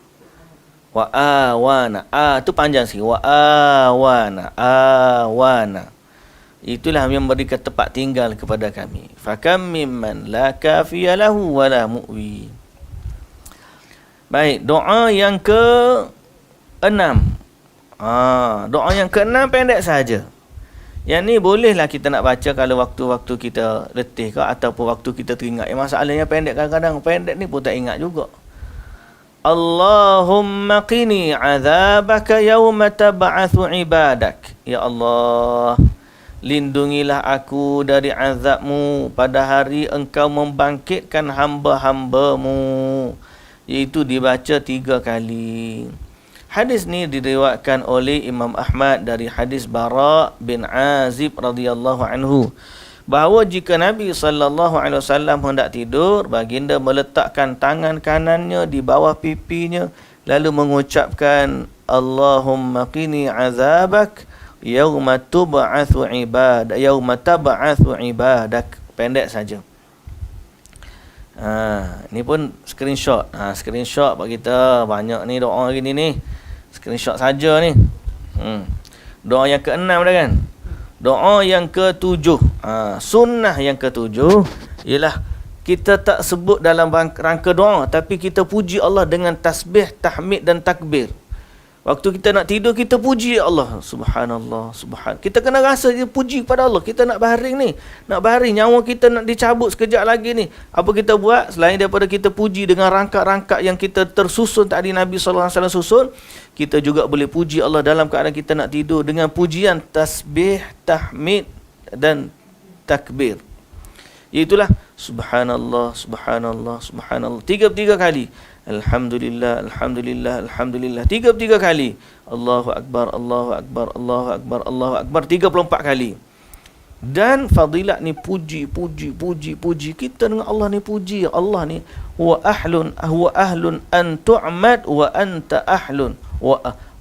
Wa awana. Tu panjang sikit. Wa awana. Awana. Itulah yang memberikan tempat tinggal kepada kami. Fakam mimman la kafiya lahu wa la mu'wi. Baik, doa yang ke-6. Doa yang ke-6 pendek saja. Yang ni bolehlah kita nak baca kalau waktu-waktu kita letih ke ataupun waktu kita teringat. Masalahnya pendek, kadang-kadang pendek ni pun tak ingat juga. Allahumma qini azabaka yawma tab'atsu ibadak. Ya Allah, lindungilah aku dari azabmu pada hari engkau membangkitkan hamba-hambamu. Iaitu dibaca 3 kali. Hadis ni diriwayatkan oleh Imam Ahmad dari hadis Bara bin Azib radhiyallahu anhu, bahawa jika Nabi SAW hendak tidur, baginda meletakkan tangan kanannya di bawah pipinya lalu mengucapkan Allahumma qini azabak yauma tub'atsu ibadak, yauma tab'atsu ibadak. Pendek saja. Ni pun screenshot. Screenshot bagi kita banyak ni doa gini ni. Screenshot saja ni. Doa yang ke-6 dah kan. Doa yang ketujuh, sunnah yang ketujuh ialah kita tak sebut dalam rangka doa, tapi kita puji Allah dengan tasbih, tahmid dan takbir. Waktu kita nak tidur, kita puji Allah. Subhanallah, kita kena rasa dia puji kepada Allah. Kita nak baring ni, nyawa kita nak dicabut sekejap lagi ni. Apa kita buat? Selain daripada kita puji dengan rangkak-rangkak yang kita tersusun tadi Nabi SAW susun, kita juga boleh puji Allah dalam keadaan kita nak tidur dengan pujian tasbih, tahmid dan takbir. Iaitulah subhanallah, subhanallah, subhanallah. 33 kali. Alhamdulillah, alhamdulillah, alhamdulillah. 33 kali. Allahu akbar, Allahu akbar, Allahu akbar, Allahu akbar. 34 kali. Dan fadilat ni puji. Kita dengan Allah ni puji. Allah ni huwa ahlun an tu'mad wa anta ahlun.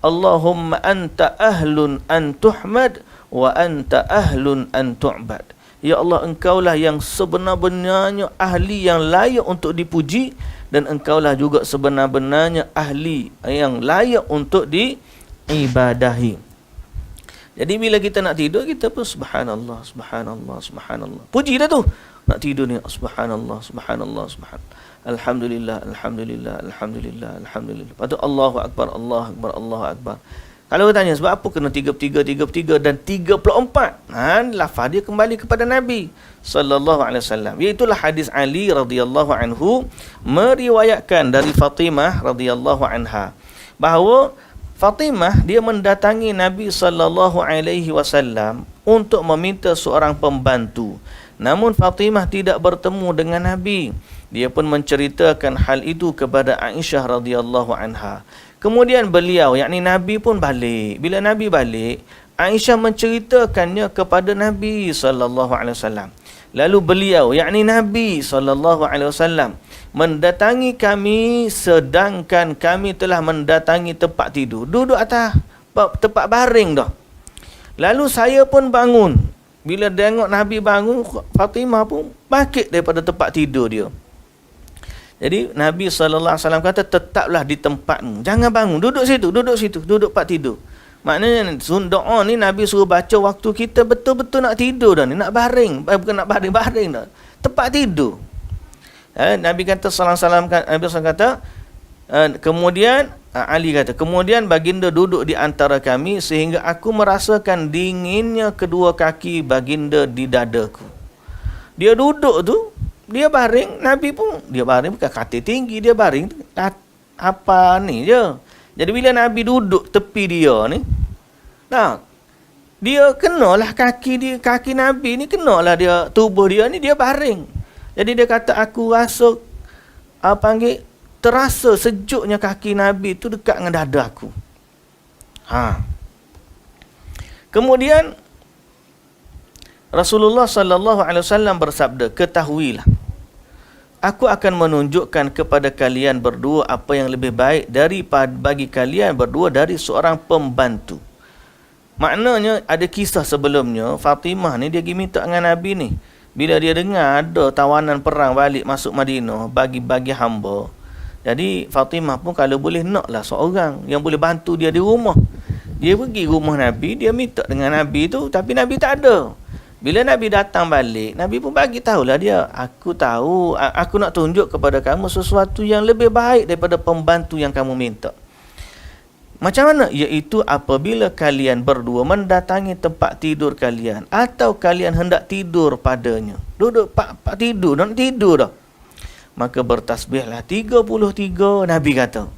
Allahumma anta ahlun an tuhmad wa anta ahlun an tu'bad. Ya Allah, engkaulah yang sebenar-benarnya ahli yang layak untuk dipuji, dan engkaulah juga sebenar-benarnya ahli yang layak untuk diibadahi. Jadi bila kita nak tidur, kita pun subhanallah, subhanallah, subhanallah. Puji dah tu. Nak tidur ni subhanallah, subhanallah, subhanallah. Alhamdulillah, alhamdulillah, alhamdulillah, alhamdulillah. Lepas tu Allahu akbar, Allahu akbar, Allahu akbar. Kalau tanya sebab apa kena 33 dan 34? Lafaz dia kembali kepada Nabi sallallahu alaihi wasallam. Iaitulah hadis Ali radhiyallahu anhu meriwayatkan dari Fatimah radhiyallahu anha bahawa Fatimah dia mendatangi Nabi sallallahu alaihi wasallam untuk meminta seorang pembantu. Namun Fatimah tidak bertemu dengan Nabi. Dia pun menceritakan hal itu kepada Aisyah radhiyallahu anha. Kemudian beliau, yakni Nabi pun balik. Bila Nabi balik, Aisyah menceritakannya kepada Nabi sallallahu alaihi wasallam. Lalu beliau, yakni Nabi sallallahu alaihi wasallam, mendatangi kami sedangkan kami telah mendatangi tempat tidur. Duduk atas tempat baring dah. Lalu saya pun bangun. Bila tengok Nabi bangun, Fatimah pun bangkit daripada tempat tidur dia. Jadi Nabi SAW kata, tetaplah di tempatmu. Jangan bangun. Duduk situ. Duduk tempat tidur. Maknanya doa ni Nabi suruh baca waktu kita betul-betul nak tidur dah ni. Nak baring. Bukan nak baring dah. Tempat tidur. Nabi kata Nabi SAW kata, kemudian Ali kata, kemudian baginda duduk di antara kami sehingga aku merasakan dinginnya kedua kaki baginda di dadaku. Dia duduk tu, dia baring, Nabi pun dia baring, bukan katil tinggi, dia baring apa ni je. Jadi bila Nabi duduk tepi dia ni, dia kenalah kaki Nabi ni kenalah dia, tubuh dia ni dia baring. Jadi dia kata aku rasa terasa sejuknya kaki Nabi tu dekat dengan dada aku. Kemudian Rasulullah sallallahu alaihi wasallam bersabda, ketahuilah, aku akan menunjukkan kepada kalian berdua apa yang lebih baik daripada bagi kalian berdua dari seorang pembantu. Maknanya ada kisah sebelumnya, Fatimah ni dia pergi minta dengan Nabi ni. Bila dia dengar ada tawanan perang balik masuk Madinah bagi hamba. Jadi Fatimah pun kalau boleh naklah seorang yang boleh bantu dia di rumah. Dia pergi rumah Nabi, dia minta dengan Nabi tu, tapi Nabi tak ada. Bila Nabi datang balik, Nabi pun bagi tahulah dia, aku tahu, aku nak tunjuk kepada kamu sesuatu yang lebih baik daripada pembantu yang kamu minta. Macam mana? Iaitu apabila kalian berdua mendatangi tempat tidur kalian atau kalian hendak tidur padanya. Duduk tidur, nak tidur dah. Maka bertasbihlah 33, Nabi kata.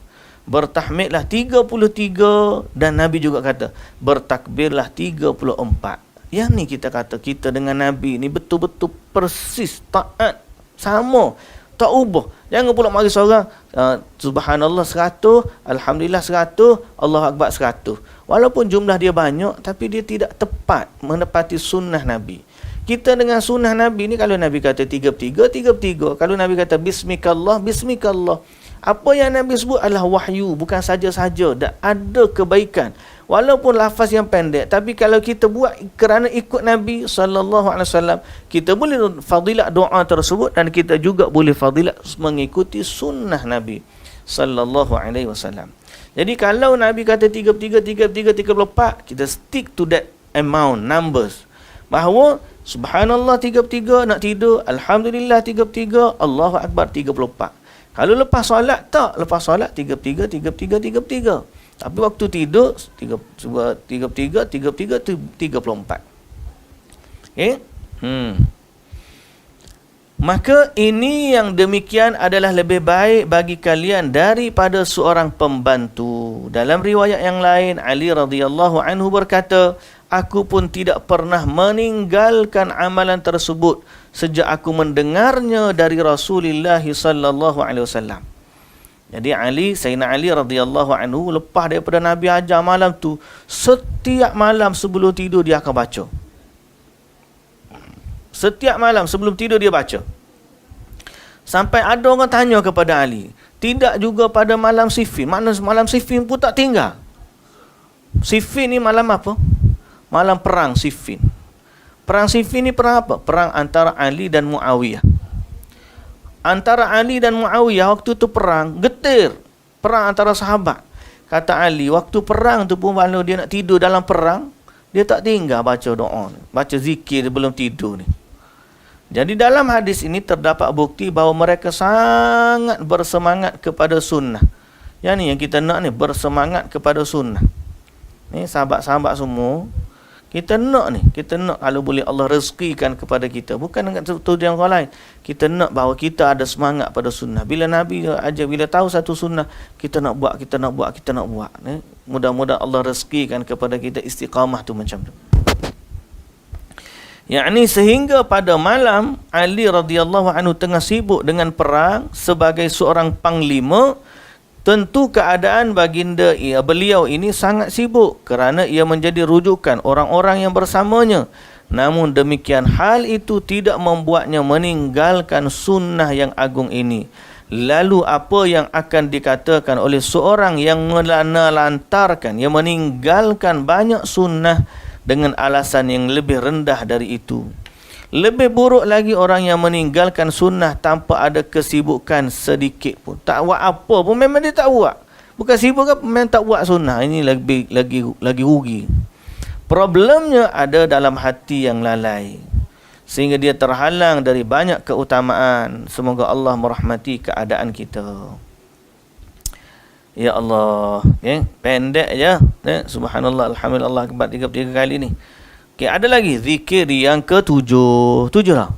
Bertahmidlah 33 dan Nabi juga kata, bertakbirlah 34. Yang ni kita kata kita dengan Nabi ni betul-betul persis, taat, sama, tak ubah. Jangan pula mari seorang subhanallah 100, alhamdulillah 100, Allahu akbar 100. Walaupun jumlah dia banyak, tapi dia tidak tepat menepati sunnah Nabi. Kita dengan sunnah Nabi ni, kalau Nabi kata 33. Kalau Nabi kata bismikallah. Apa yang Nabi sebut adalah wahyu, bukan saja-saja. Dan ada kebaikan. Walaupun lafaz yang pendek, tapi kalau kita buat kerana ikut Nabi SAW, kita boleh fadilat doa tersebut dan kita juga boleh fadilat mengikuti sunnah Nabi SAW. Jadi kalau Nabi kata 33, 34, kita stick to that amount, numbers. bahawa subhanallah 33 nak tidur, alhamdulillah 33, Allahu akbar 34. Kalau lepas solat tak, lepas solat 33 33 33. Tapi waktu tidur 33 34. Okey? Maka ini yang demikian adalah lebih baik bagi kalian daripada seorang pembantu. Dalam riwayat yang lain, Ali radhiyallahu anhu berkata, aku pun tidak pernah meninggalkan amalan tersebut sejak aku mendengarnya dari Rasulullah sallallahu alaihi wasallam. Jadi Sayyidina Ali radhiyallahu anhu lepas daripada Nabi ajar malam tu, setiap malam sebelum tidur dia akan baca. Setiap malam sebelum tidur dia baca. Sampai ada orang tanya kepada Ali, tidak juga pada malam Siffin. Mana malam Siffin pun tak tinggal. Siffin ni malam apa? Malam perang Siffin. Perang Siffin ni perang apa? Perang antara Ali dan Muawiyah. Antara Ali dan Muawiyah waktu tu perang, getir. Perang antara sahabat. Kata Ali, waktu perang tu pun kalau dia nak tidur dalam perang, dia tak tinggal baca doa, baca zikir sebelum tidur ni. Jadi dalam hadis ini terdapat bukti bahawa mereka sangat bersemangat kepada sunnah. Yang ni yang kita nak ni, bersemangat kepada sunnah. Ni sahabat-sahabat semua, kita nak kalau boleh Allah rezekikan kepada kita, bukan dengan tujuan orang lain. Kita nak bahawa kita ada semangat pada sunnah. Bila Nabi ajar, bila tahu satu sunnah, kita nak buat. Ni, mudah-mudahan Allah rezekikan kepada kita istiqamah tu macam tu. Yakni sehingga pada malam Ali radhiyallahu anhu tengah sibuk dengan perang sebagai seorang panglima, tentu keadaan baginda beliau ini sangat sibuk kerana ia menjadi rujukan orang-orang yang bersamanya. Namun demikian hal itu tidak membuatnya meninggalkan sunnah yang agung ini. Lalu apa yang akan dikatakan oleh seorang yang melantarkan, yang meninggalkan banyak sunnah dengan alasan yang lebih rendah dari itu? Lebih buruk lagi orang yang meninggalkan sunnah tanpa ada kesibukan sedikit pun. Tak buat apa pun, memang dia tak buat. Bukan sibuk kan, memang tak buat sunnah. Ini lagi rugi. Problemnya ada dalam hati yang lalai, sehingga dia terhalang dari banyak keutamaan. Semoga Allah merahmati keadaan kita. Ya Allah, pendek je. Subhanallah, alhamdulillah, akbar 33 kali ni. Okey, ada lagi zikir yang ke-7. 7 lah.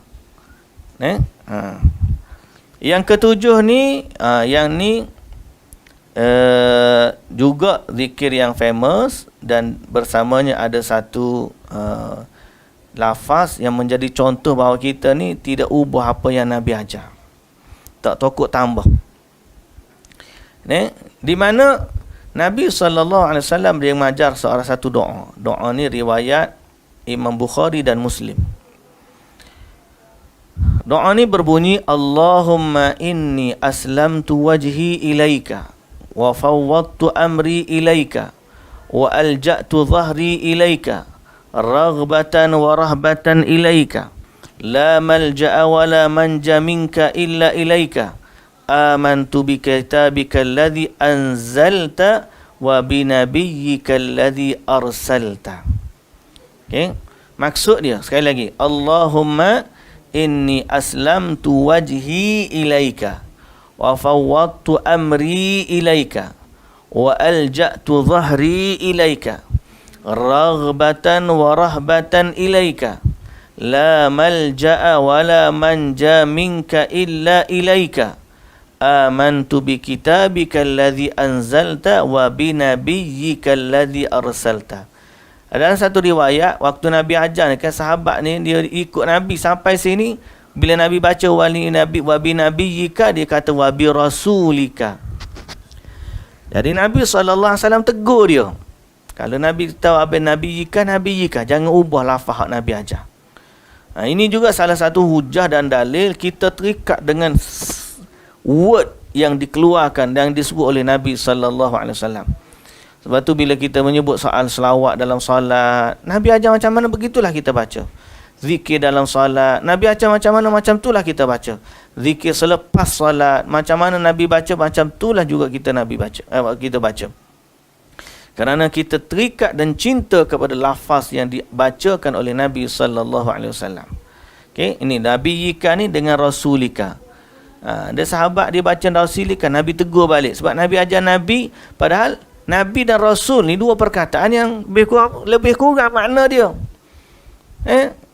Yang ke-7 ni, yang ni juga zikir yang famous, dan bersamanya ada satu lafaz yang menjadi contoh bahawa kita ni tidak ubah apa yang Nabi ajar. Tak takut tambah. Di mana Nabi SAW dia mengajar seorang satu doa. Doa ni riwayat Imam Bukhari dan Muslim. Doa ni berbunyi, Allahumma inni aslamtu wajhi ilaika wa fawwadtu amri ilaika wa alja'tu dhahri ilaika raghbatan wa rahbatan ilaika la malja'a wa la manja minka illa ilaika amantu bi kitabika alladhi anzalta wa bi nabiyyika alladhi arsalta. Okey, maksud dia sekali lagi, Allahumma inni aslamtu wajhi ilaika wa fawwadtu amri ilaika wa alja'tu dhahri ilaika raghbatan wa rahbatan ilaika la malja'a wa la manja minka illa ilaika amantu bi kitabika alladhi anzalta wa bi nabiyyika alladhi arsalta. Dalam satu riwayat, waktu Nabi ajar kan, sahabat ni dia ikut Nabi sampai sini, bila Nabi baca wali nabi wa bi nabiyyika, dia kata wa bi rasulika. Jadi Nabi SAW tegur dia. Kalau Nabi tahu apa nabiyyika, jangan ubah lafaz Nabi ajar. Ini juga salah satu hujah dan dalil kita terikat dengan word yang dikeluarkan dan disebut oleh Nabi SAW. Sebab tu bila kita menyebut soal selawat dalam solat, Nabi ajar macam mana, begitulah kita baca. Zikir dalam solat, Nabi ajar macam mana, macam itulah kita baca. Zikir selepas solat, macam mana Nabi baca, macam itulah juga kita kita baca. Kerana kita terikat dan cinta kepada lafaz yang dibacakan oleh Nabi sallallahu alaihi wasallam. Okey, ini nabiyika ni dengan rasulika. Dia sahabat dia baca rasulika, Nabi tegur balik sebab Nabi ajar Nabi, padahal Nabi dan Rasul ni dua perkataan yang lebih kurang makna dia.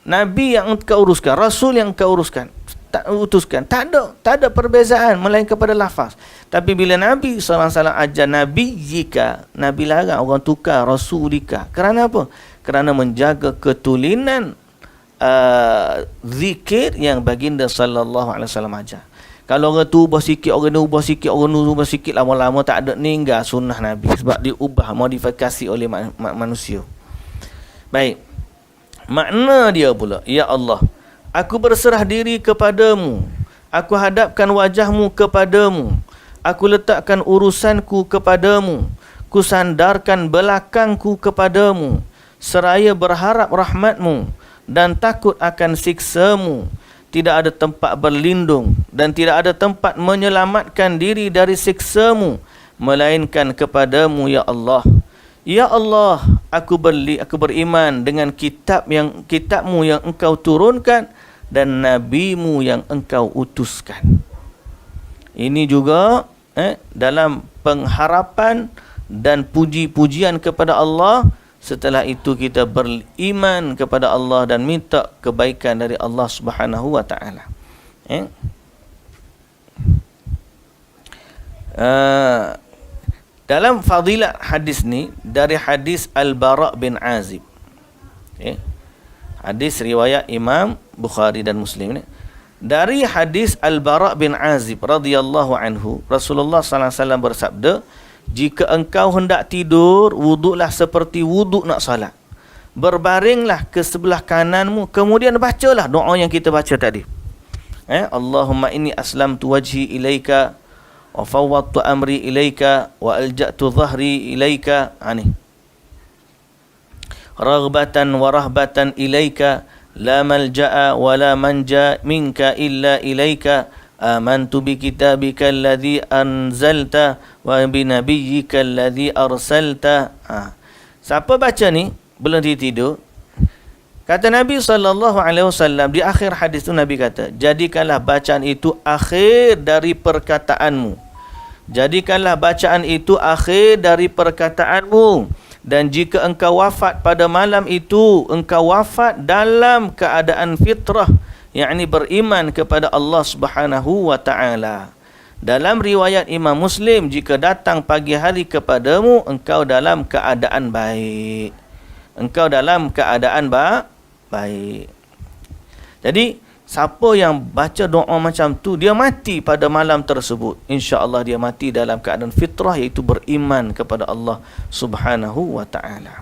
Nabi yang engkau uruskan, Rasul yang engkau uruskan, utuskan. Tak ada perbezaan melainkan pada lafaz. Tapi bila Nabi SAW ajar Nabi jika, Nabi larang orang tukar Rasulika. Kerana apa? Kerana menjaga ketulinan zikir yang baginda sallallahu alaihi wasallam ajar. Kalau orang tu ubah sikit, orang ni ubah sikit, orang ni ubah sikit, lama-lama tak ada ninggal sunnah Nabi sebab diubah, modifikasi oleh manusia. Baik. Makna dia pula, ya Allah, aku berserah diri kepadamu, aku hadapkan wajahmu kepadamu, aku letakkan urusanku kepadamu, ku sandarkan belakangku kepadamu, seraya berharap rahmatmu dan takut akan siksamu. Tidak ada tempat berlindung dan tidak ada tempat menyelamatkan diri dari siksamu melainkan kepadamu, ya Allah. Ya Allah, aku beriman dengan kitabmu yang engkau turunkan dan nabimu yang engkau utuskan. Ini juga dalam pengharapan dan puji-pujian kepada Allah. Setelah itu kita beriman kepada Allah dan minta kebaikan dari Allah Subhanahu wa taala. Dalam fadilat hadis ni dari hadis Al-Bara' bin Azib. Hadis riwayat Imam Bukhari dan Muslim ni. Dari hadis Al-Bara' bin Azib radhiyallahu anhu, Rasulullah sallallahu alaihi wasallam bersabda, jika engkau hendak tidur, wuduklah seperti wuduk nak salat. Berbaringlah ke sebelah kananmu, kemudian bacalah doa yang kita baca tadi. Allahumma inni aslamtu wajhi ilaika wa fawwadtu amri ilaika wa alja'tu dhahri ilaika. Raghbatan wa rahbatan ilaika, la malja'a wa la manja minka illa ilaika. Amantu bi kitabika alladhi anzalta wa bi nabiyyika alladhi arsalta. Siapa baca ni belum tidur, kata Nabi SAW di akhir hadis tu, Nabi kata, jadikanlah bacaan itu akhir dari perkataanmu. Jadikanlah bacaan itu akhir dari perkataanmu. Dan jika engkau wafat pada malam itu, engkau wafat dalam keadaan fitrah, yakni beriman kepada Allah Subhanahu wa taala. Dalam riwayat Imam Muslim, jika datang pagi hari kepadamu, engkau dalam keadaan baik. Engkau dalam keadaan baik. Jadi, siapa yang baca doa macam tu, dia mati pada malam tersebut, insya-Allah dia mati dalam keadaan fitrah, iaitu beriman kepada Allah Subhanahu wa taala.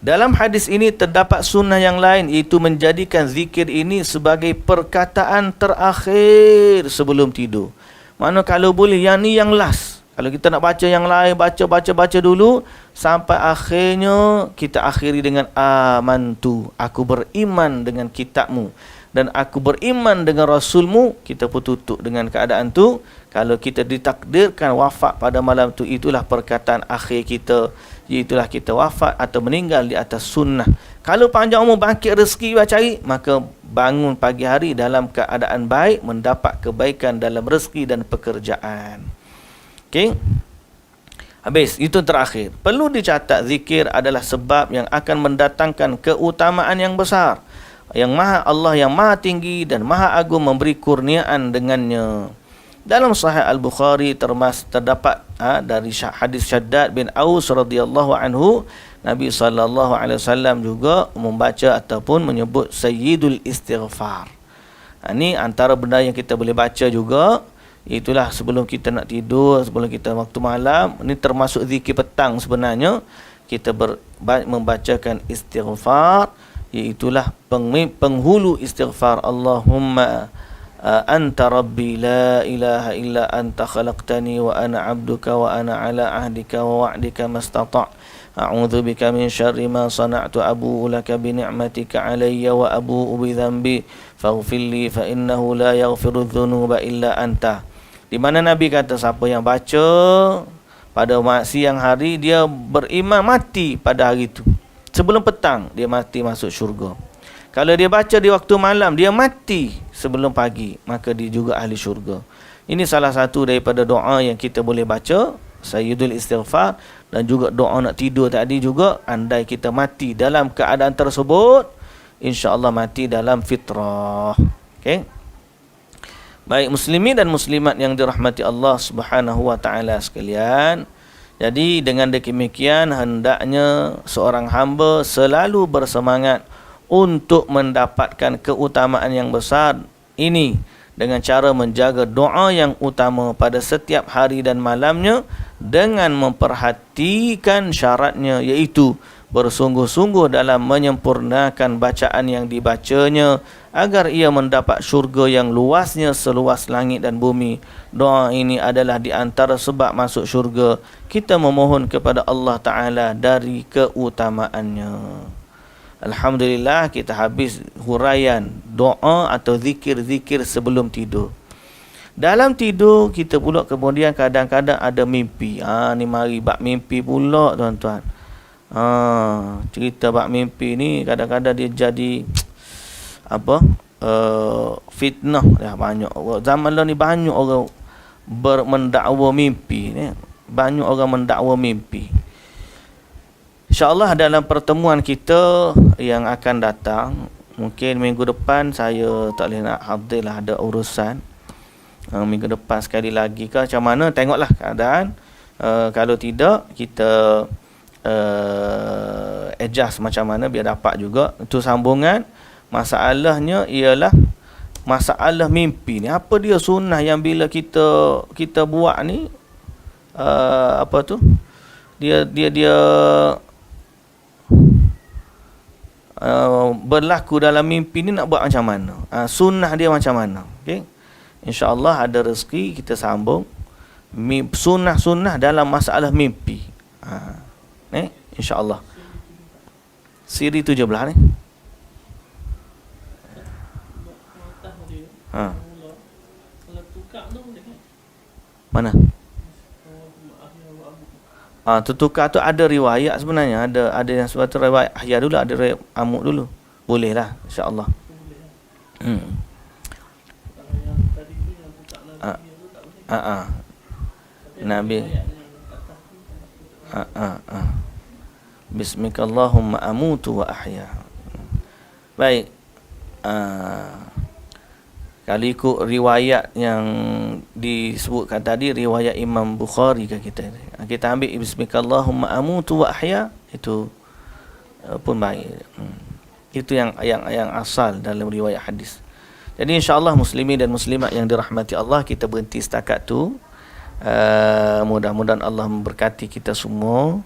Dalam hadis ini terdapat sunnah yang lain, iaitu menjadikan zikir ini sebagai perkataan terakhir sebelum tidur. Mana kalau boleh yang ni yang last. Kalau kita nak baca yang lain, baca dulu sampai akhirnya kita akhiri dengan amantu, aku beriman dengan kitabmu dan aku beriman dengan Rasulmu. Kita pun tutup dengan keadaan tu. Kalau kita ditakdirkan wafat pada malam tu, itulah perkataan akhir kita, iaitulah kita wafat atau meninggal di atas sunnah. Kalau panjang umur, bangkit rezeki cari, maka bangun pagi hari dalam keadaan baik, mendapat kebaikan dalam rezeki dan pekerjaan. Okey. Habis, itu terakhir. Perlu dicatat, zikir adalah sebab yang akan mendatangkan keutamaan yang besar. Allah yang maha tinggi dan maha agung memberi kurniaan dengannya. Dalam Sahih Al-Bukhari terdapat dari hadis Syaddad bin Aus radhiyallahu anhu, Nabi SAW juga membaca ataupun menyebut Sayyidul Istighfar. Ini antara benda yang kita boleh baca juga. Itulah sebelum kita nak tidur, sebelum kita waktu malam. Ini termasuk zikir petang sebenarnya. Kita membacakan istighfar, iaitulah penghulu istighfar. Allahumma anta rabbi la ilaha illa anta khalaqtani wa ana abduka wa ana ala ahdika wa wa'dika mastata' a'udzu bika min syarri ma sana'tu abu'u laka bi ni'matika alayya wa abu'u bi dhanbi faghfir li fa innahu la yaghfiru dzunuba illa anta. Di mana Nabi kata siapa yang baca pada siang hari dia beriman, mati pada hari itu. Sebelum petang dia mati masuk syurga. Kalau dia baca di waktu malam, dia mati sebelum pagi, maka dia juga ahli syurga. Ini salah satu daripada doa yang kita boleh baca, Sayyidul Istighfar, dan juga doa nak tidur tadi juga. Andai kita mati dalam keadaan tersebut, insya-Allah mati dalam fitrah. Okey. Baik muslimin dan muslimat yang dirahmati Allah Subhanahu wa taala sekalian. Jadi dengan demikian hendaknya seorang hamba selalu bersemangat untuk mendapatkan keutamaan yang besar ini dengan cara menjaga doa yang utama pada setiap hari dan malamnya dengan memperhatikan syaratnya, iaitu bersungguh-sungguh dalam menyempurnakan bacaan yang dibacanya agar ia mendapat syurga yang luasnya seluas langit dan bumi. Doa ini adalah di antara sebab masuk syurga. Kita memohon kepada Allah Ta'ala dari keutamaannya. Alhamdulillah, kita habis huraian doa atau zikir-zikir sebelum tidur. Dalam tidur kita pula kemudian kadang-kadang ada mimpi. Ni mari bab mimpi pula tuan-tuan. Cerita bab mimpi ni kadang-kadang dia jadi fitnah dah banyak. Zaman ni banyak orang mendakwa mimpi ni. Banyak orang mendakwa mimpi. InsyaAllah dalam pertemuan kita yang akan datang, mungkin minggu depan saya tak boleh nak hadir lah, ada urusan. Minggu depan sekali lagi ke macam mana, tengoklah keadaan. Kalau tidak, kita adjust macam mana biar dapat juga. Itu sambungan. Masalahnya ialah masalah mimpi ni. Apa dia sunnah yang bila kita buat ni, dia berlaku dalam mimpi ni, nak buat macam mana, sunnah dia macam mana. Okey, insya-Allah ada rezeki kita sambung sunnah-sunnah dalam masalah mimpi. Insya-Allah siri 17 ni. Mana? Tertukar tu ada riwayat sebenarnya, ada yang suatu riwayat Ahya dulu, ada riwayat Amuk dulu. Boleh lah insya-Allah. Nabi Bismikallahumma amutu wa ahya. Baik. Kalau ikut riwayat yang disebutkan tadi, riwayat Imam Bukhari ke kita ambil Bismikallahumma amutu wa ahya, itu pun baik. Itu yang asal dalam riwayat hadis. Jadi insya-Allah muslimin dan muslimat yang dirahmati Allah, kita berhenti setakat tu. Mudah-mudahan Allah memberkati kita semua,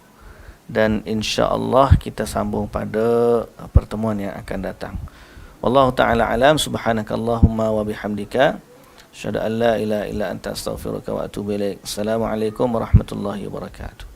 dan insya-Allah kita sambung pada pertemuan yang akan datang. Wallahu ta'ala alam. Subhanakallahumma wa bihamdika asyhadu an la ilaha illa anta astaghfiruka wa atubu ilaik. Assalamualaikum warahmatullahi wabarakatuh.